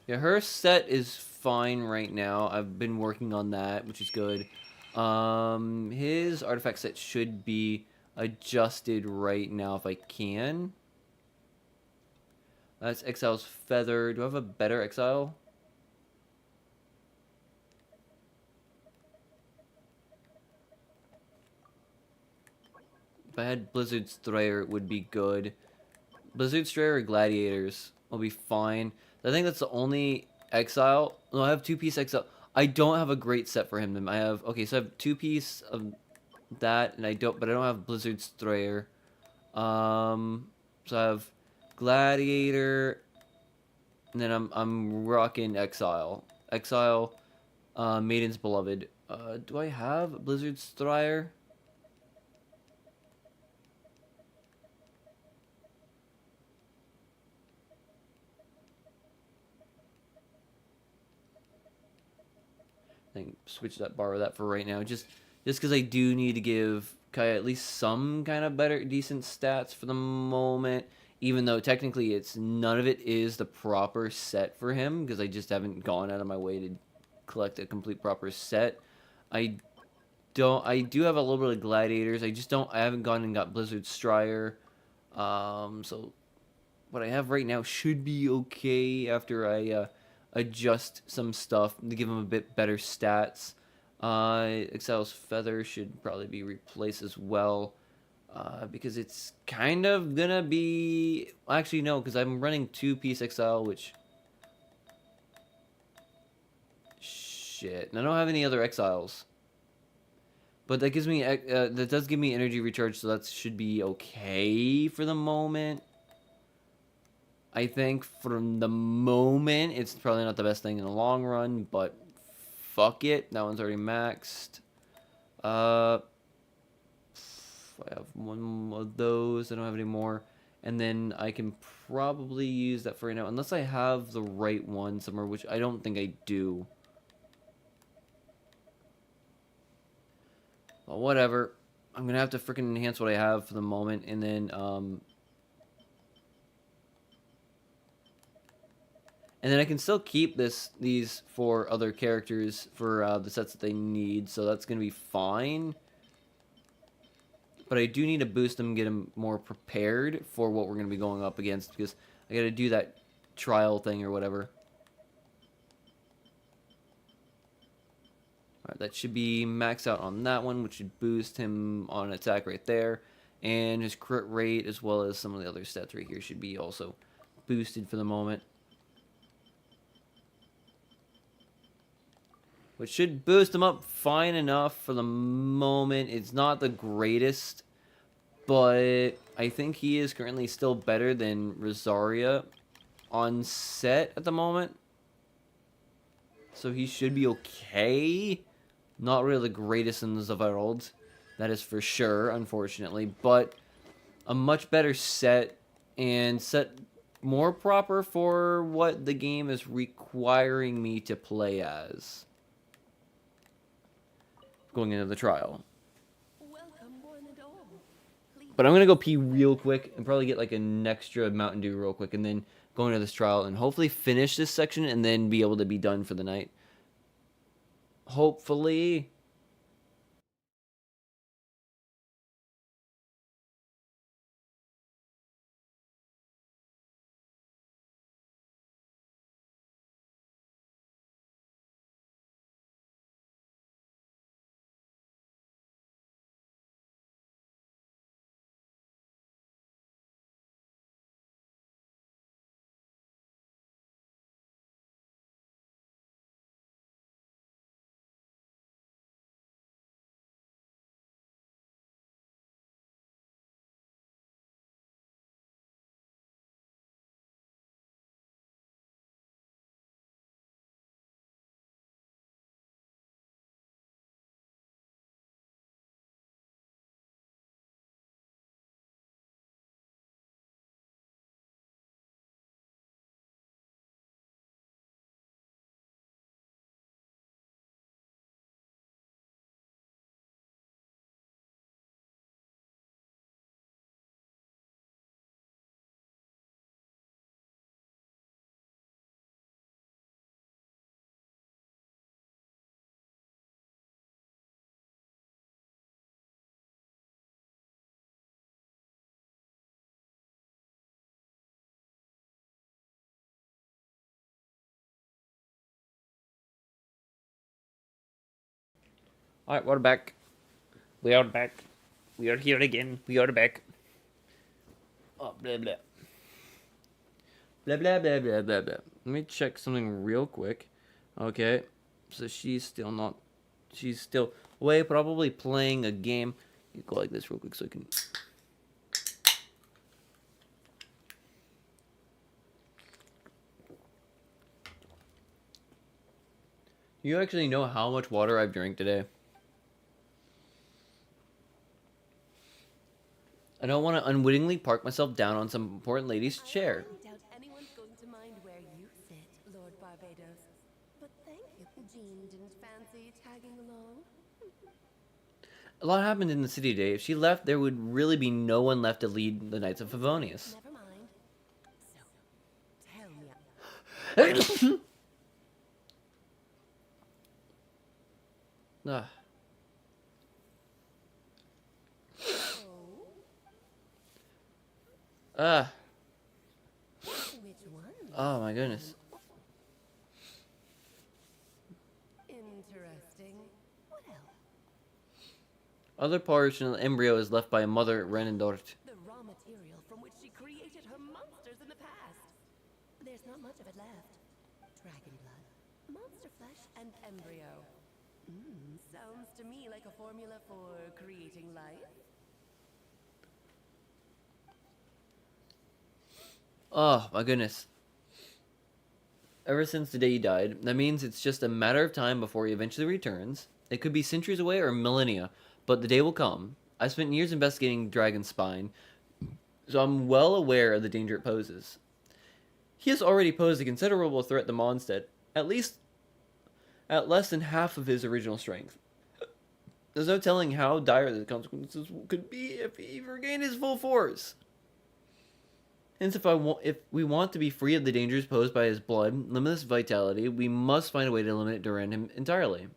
Yeah, her set is fine right now. I've been working on that, which is good. His artifact set should be adjusted right now if I can. That's Exile's Feather. Do I have a better Exile? If I had Blizzard Strayer, it would be good. Blizzard Strayer or Gladiators will be fine. I think that's the only Exile. No, I have two-piece Exile. I don't have a great set for him. I have... okay, so I have two-piece of that, and I don't have Blizzard Strayer. So I have Gladiator, and then I'm rocking Exile. Exile, Maiden's Beloved. Do I have Blizzard Strider? I think borrow that for right now. Just because I do need to give Kai at least some kind of decent stats for the moment. Even though technically none of it is the proper set for him, because I just haven't gone out of my way to collect a complete proper set. I do have a little bit of gladiators. I haven't gone and got Blizzard Strider. So what I have right now should be okay after I adjust some stuff to give him a bit better stats. Exile's Feather should probably be replaced as well. Because it's kind of gonna be... Actually, no, because I'm running 2-piece Exile, which... Shit. And I don't have any other Exiles. But that gives me... that does give me energy recharge, so that should be okay for the moment. I think from the moment, it's probably not the best thing in the long run, but fuck it. That one's already maxed. I have one of those. I don't have any more. And then I can probably use that for right now, unless I have the right one somewhere, which I don't think I do. Well, whatever. I'm going to have to freaking enhance what I have for the moment, and then, I can still keep these for other characters for the sets that they need, so that's going to be fine. But I do need to boost them, get them more prepared for what we're going to be going up against, because I got to do that trial thing or whatever. Alright, that should be maxed out on that one, which should boost him on attack right there. And his crit rate, as well as some of the other stats right here, should be also boosted for the moment. Which should boost him up fine enough for the moment. It's not the greatest, but I think he is currently still better than Rosaria on set at the moment. So he should be okay. Not really the greatest in the world. That is for sure, unfortunately. But a much better set, and set more proper for what the game is requiring me to play as. Going into the trial. But I'm going to go pee real quick and probably get like an extra Mountain Dew real quick, and then go into this trial and hopefully finish this section and then be able to be done for the night. Hopefully. Alright, we're back. We are back. We are here again. We are back. Oh, blah, blah. Blah, blah, blah, blah, blah, blah. Let me check something real quick. Okay. So she's still not... She's still away, probably playing a game. You go like this real quick so I can... You actually know how much water I've drank today. I don't want to unwittingly park myself down on some important lady's chair. I doubt anyone's going to mind where you sit, Lord Barbados. But thank you. Jean didn't fancy tagging along. A lot happened in the city today. If she left, there would really be no one left to lead the Knights of Favonius. Never mind. So, tell me. Ah. Ah. Which one? Oh my goodness. Interesting. What else? Other portion of the embryo is left by a mother, Renendort. The raw material from which she created her monsters in the past. There's not much of it left. Dragon blood, monster flesh, and embryo. Sounds to me like a formula for creating life. Oh my goodness. Ever since the day he died, that means it's just a matter of time before he eventually returns. It could be centuries away or millennia, but the day will come. I spent years investigating Dragon's spine, so I'm well aware of the danger it poses. He has already posed a considerable threat to Mondstadt, at less than half of his original strength. There's no telling how dire the consequences could be if he regained his full force. Hence, if we want to be free of the dangers posed by his blood, limitless vitality, we must find a way to eliminate Duran entirely.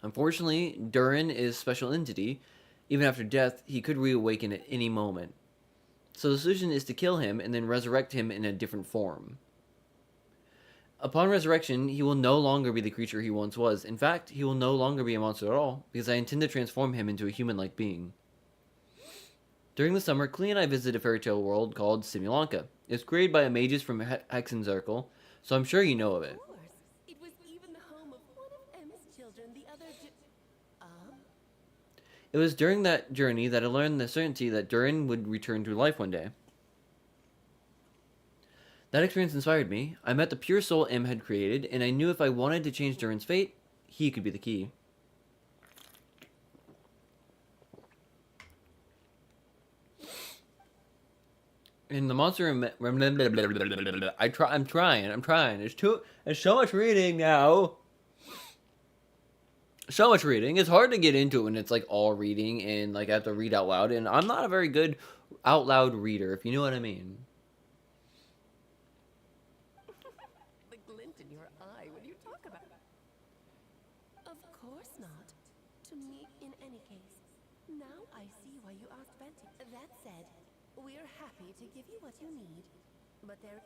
Unfortunately, Duran is a special entity. Even after death, he could reawaken at any moment. So the solution is to kill him and then resurrect him in a different form. Upon resurrection, he will no longer be the creature he once was. In fact, he will no longer be a monster at all, because I intend to transform him into a human-like being. During the summer, Klee and I visited a fairy tale world called Simulanka. It's created by a mages from Hexenzirkel, so I'm sure you know of it. Of course. It was even the home of one of M's children, the other It was during that journey that I learned the certainty that Durin would return to life one day. That experience inspired me. I met the pure soul M had created, and I knew if I wanted to change Durin's fate, he could be the key. And the monster I'm trying. There's so much reading now. So much reading. It's hard to get into it when it's like all reading and like I have to read out loud, and I'm not a very good out loud reader, if you know what I mean. the glint in your eye when you talk about it. Of course not. To me, in any case. Now I see why you asked Benty. That said, we're happy to give you what you need. But there...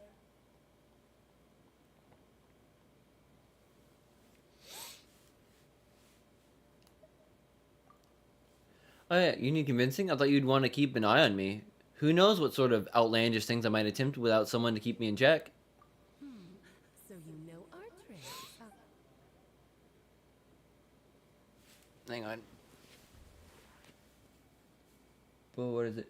Oh yeah, you need convincing? I thought you'd want to keep an eye on me. Who knows what sort of outlandish things I might attempt without someone to keep me in check? So you know our tricks. Hang on. Well, what is it?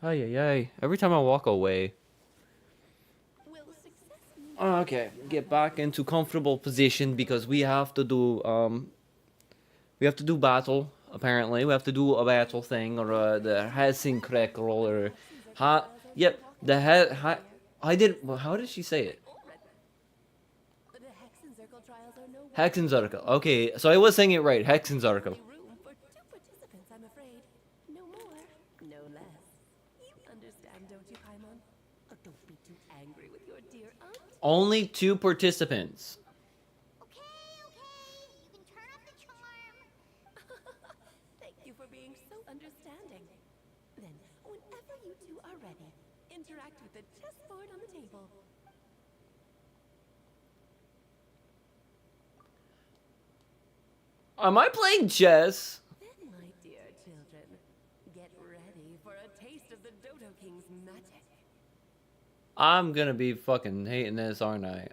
Ay, ay, ay. Every time I walk away. Will success mean Okay, get back into comfortable position because we have to do battle. Apparently, we have to do a battle thing or the Helsing roll or ha. Yep, the I did. Well, how did she say it? already? The Hexen Circle trials are no Hexenzarkel. Okay, so I was saying it right. Hexenzarkel. room for 2 participants, I'm afraid. No more, no less. You understand, don't you, Paimon? Oh, don't be too angry with your dear aunt. Only 2 participants. Okay, you can turn off the charm. Thank you for being so understanding. Then, whenever you two are ready, interact with the chessboard on the table. Am I playing chess? Then, my dear children, get ready for a taste of the Dodo King's magic. I'm gonna be fucking hating this, aren't I?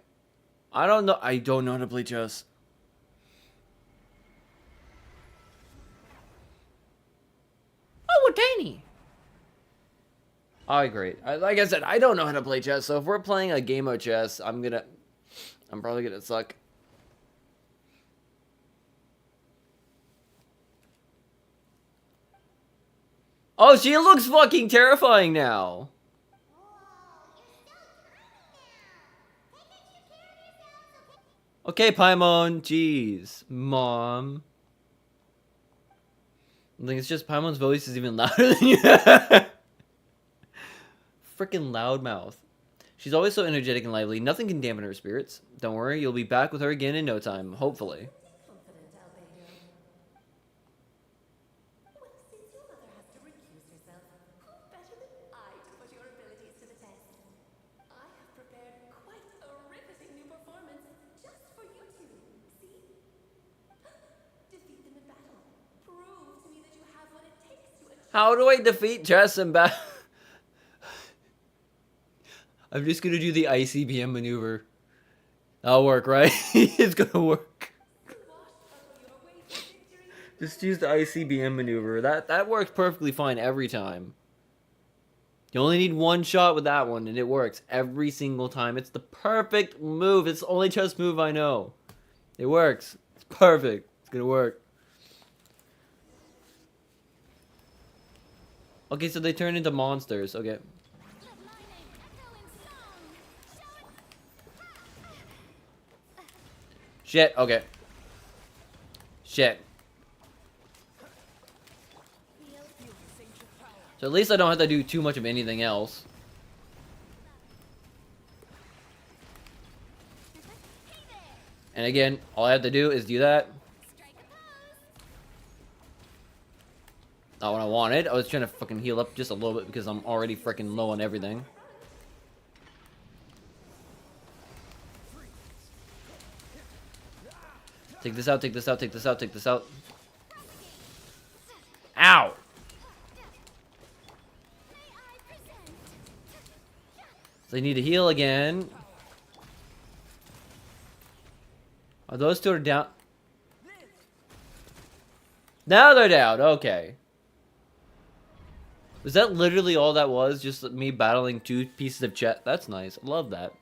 I don't know. I don't know how to play chess. Oh, a tiny. Alright, great. Like I said, I don't know how to play chess, so if we're playing a game of chess, I'm probably gonna suck. Oh, she looks fucking terrifying now. Okay, Paimon. Jeez. Mom. I think it's just Paimon's voice is even louder than you. Freaking loudmouth. She's always so energetic and lively. Nothing can dampen her spirits. Don't worry, you'll be back with her again in no time. Hopefully. Confident, Albedo. Well, since your mother has to recuse herself, who better than I to put your abilities to the test? I have prepared quite a riveting new performance just for you two. See? Defeat them in battle. Prove to me that you have what it takes to achieve. How do I defeat chess in battle? I'm just gonna do the ICBM maneuver. That'll work, right? It's gonna work. Just use the ICBM maneuver. That works perfectly fine every time. You only need one shot with that one, and it works every single time. It's the perfect move. It's the only chess move I know. It works. It's perfect. It's gonna work. Okay, so they turn into monsters. Okay. Shit, okay. Shit. So at least I don't have to do too much of anything else. And again, all I have to do is do that. Not what I wanted. I was trying to fucking heal up just a little bit because I'm already freaking low on everything. Take this out, take this out, take this out, take this out. Ow! So they need to heal again. Oh, those two are down. Now they're down, okay. Was that literally all that was? Just me battling 2 pieces of chess? That's nice. I love that.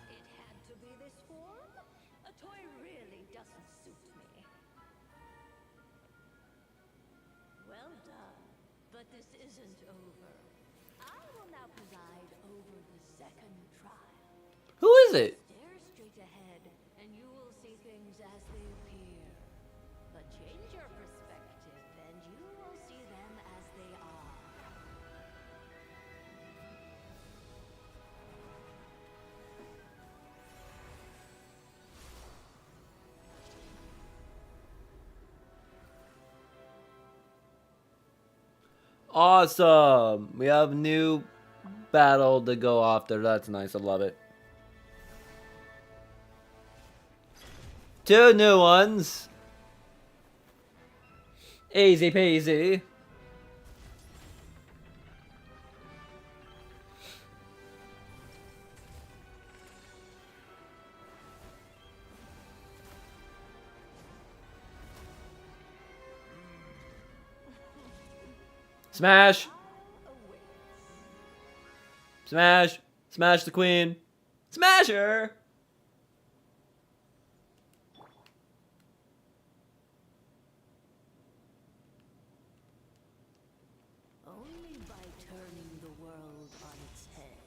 It had to be this form? A toy really doesn't suit me. Well done, but this isn't over. I will now preside over the second trial. Who is it? Stare straight ahead, and you will see things as they appear. But change your perspective, and you will see them as they are. Awesome! We have a new battle to go after. That's nice. I love it. 2 new ones. Easy peasy. Smash! Smash! Smash the queen! Smash her! Only by turning the world on its head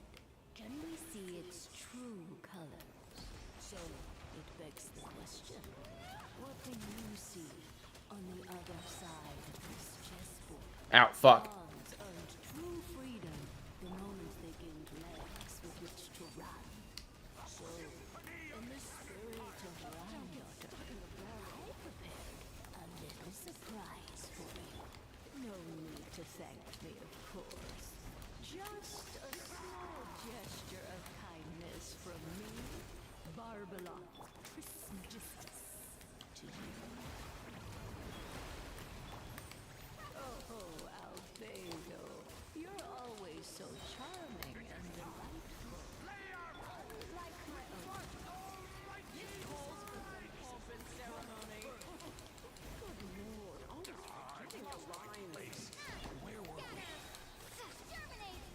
can we see its true colors. So it begs the question, what do you see on the other side of this chessboard? Ow, fuck. Pawns earned true freedom the moment they gained legs with which to run. So, in the spirit of granddaughter, I prepared a little surprise for you. No need to thank me, of course. Just a small gesture of kindness from me, Barbalot Trismegistus, to you. Oh, Albedo, you're always so charming and delightful. Unlike my own. This calls for some pomp and ceremony. Good lord, almost forgetting your rhymes. Where were we? Exterminate!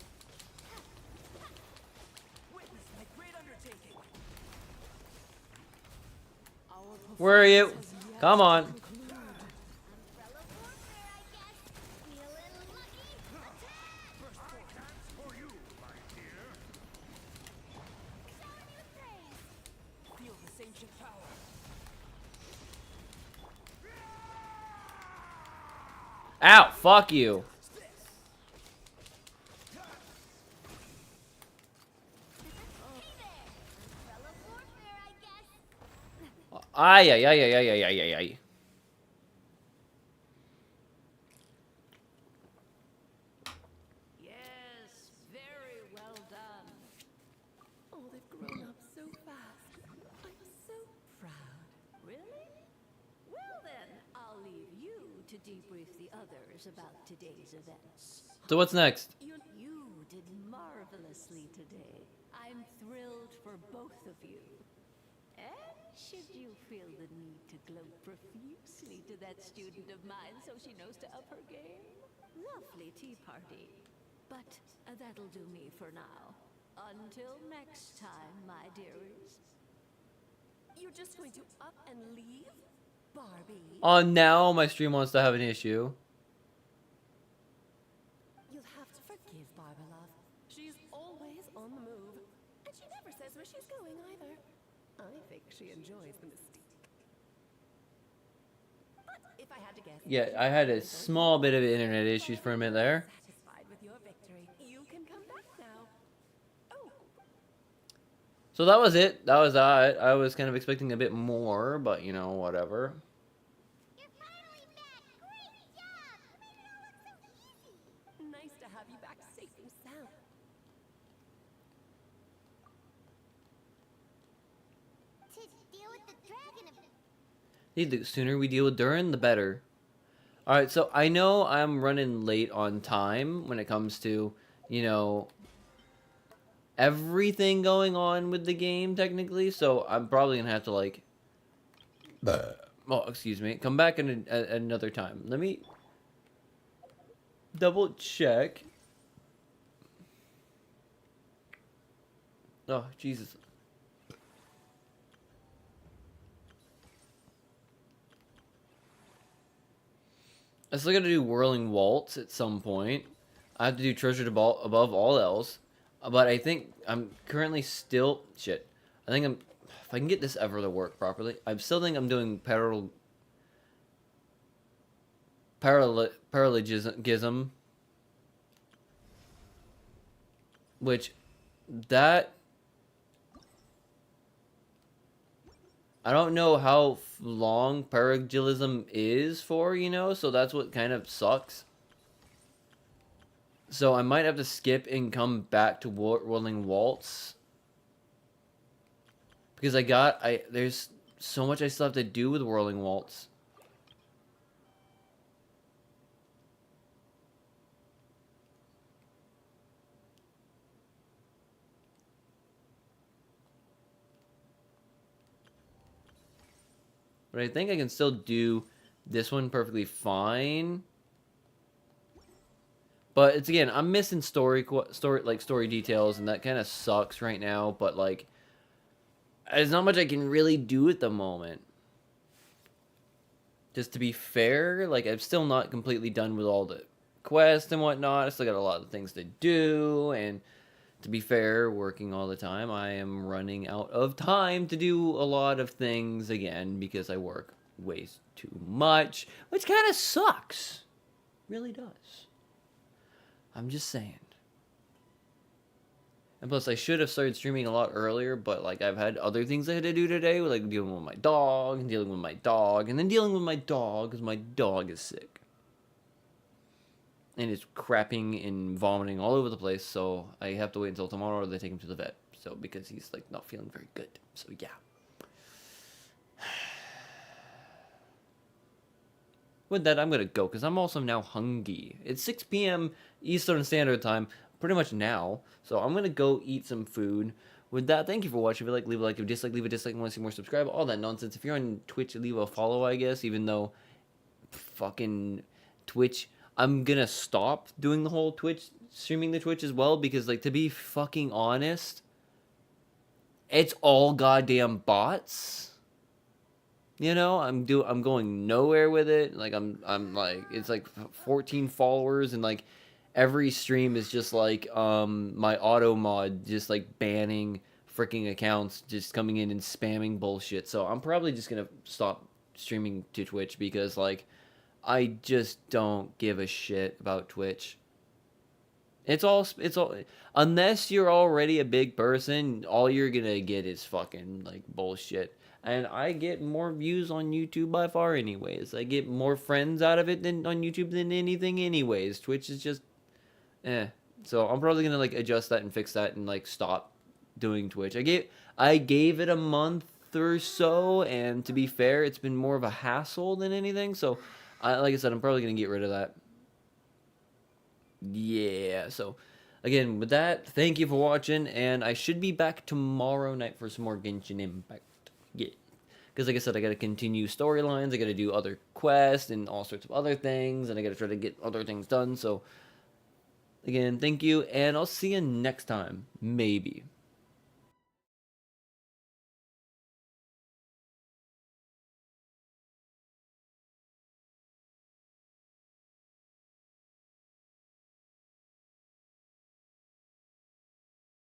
Witness my great undertaking. Where are you? Come on. Umbrella warfare, I guess. Feeling lucky? Attack! For you, my dear. Shower me with praise. Feel this ancient power. Ow, fuck you. Hey there! Umbrella warfare, I guess. Ay, ay, ay, ay, ay, ay, ay, ay, ay. Yes, very well done. Oh, they've grown up so fast. I'm so proud. Really? Well then, I'll leave you to debrief the others about today's events. So what's next? You did marvelously today. I'm thrilled for both of you. And should you feel the need to gloat profusely to that student of mine so she knows to up her game, lovely tea party. But that'll do me for now. Until next time, my dearies. You're just going to up and leave? Barbie? Oh, now my stream wants to have an issue. You'll have to forgive Barbalov. She's always on the move. And she never says where she's going either. I think she enjoys the mystique. But if I had to guess... Yeah, I had a small bit of internet issues for a minute there. Satisfied with your victory. You can come back now. Oh, So that was it. That was that. I was kind of expecting a bit more, but you know, whatever. You're finally back! Great job! You made it all look so easy! nice to have you back safe and sound. To deal with the dragon of... The sooner we deal with Durin, the better. Alright, so I know I'm running late on time when it comes to, you know, everything going on with the game, technically. So I'm probably going to have to, like... Oh, excuse me. Come back in another time. Let me double check. Oh, Jesus. I still gotta do Whirling Waltz at some point. I have to do Treasure to Ball above all else. But I think I'm currently still... Shit. I think I'm... If I can get this ever to work properly, I still think I'm doing paralogism. Which... That... I don't know how long paralogism is for, you know, so that's what kind of sucks. So I might have to skip and come back to Whirling Waltz. Because there's so much I still have to do with Whirling Waltz. But I think I can still do this one perfectly fine. But it's again, I'm missing story details, and that kind of sucks right now. But like, there's not much I can really do at the moment. Just to be fair, like I'm still not completely done with all the quests and whatnot. I still got a lot of things to do, and to be fair, working all the time, I am running out of time to do a lot of things again because I work way too much, which kind of sucks. Really does. I'm just saying. And plus, I should have started streaming a lot earlier, but like I've had other things I had to do today, like dealing with my dog, and dealing with my dog, and then dealing with my dog because my dog is sick. And it's crapping and vomiting all over the place, so I have to wait until tomorrow to take him to the vet. So because he's like not feeling very good. So yeah. With that, I'm gonna go because I'm also now hungry. It's 6 p.m. Eastern Standard Time, pretty much now. So I'm gonna go eat some food. With that, thank you for watching. If you like, leave a like. If you dislike, leave a dislike. If you want to see more, subscribe. All that nonsense. If you're on Twitch, leave a follow, I guess. Even though fucking Twitch, I'm gonna stop doing the whole Twitch, streaming the Twitch as well. Because, like, to be fucking honest, it's all goddamn bots. You know, I'm going nowhere with it. Like I'm like it's like 14 followers, and like every stream is just like my auto mod just like banning freaking accounts, just coming in and spamming bullshit. So I'm probably just gonna stop streaming to Twitch because like I just don't give a shit about Twitch. It's all unless you're already a big person, all you're gonna get is fucking like bullshit. And I get more views on YouTube by far anyways. I get more friends out of it than on YouTube than anything anyways. Twitch is just So I'm probably gonna like adjust that and fix that and like stop doing Twitch. I gave it a month or so, and to be fair, it's been more of a hassle than anything. So like I said, I'm probably gonna get rid of that. Yeah, so again, with that, thank you for watching, and I should be back tomorrow night for some more Genshin Impact. Yeah, because like I said, I gotta continue storylines, I gotta do other quests and all sorts of other things, and I gotta try to get other things done. So again, thank you, and I'll see you next time, maybe.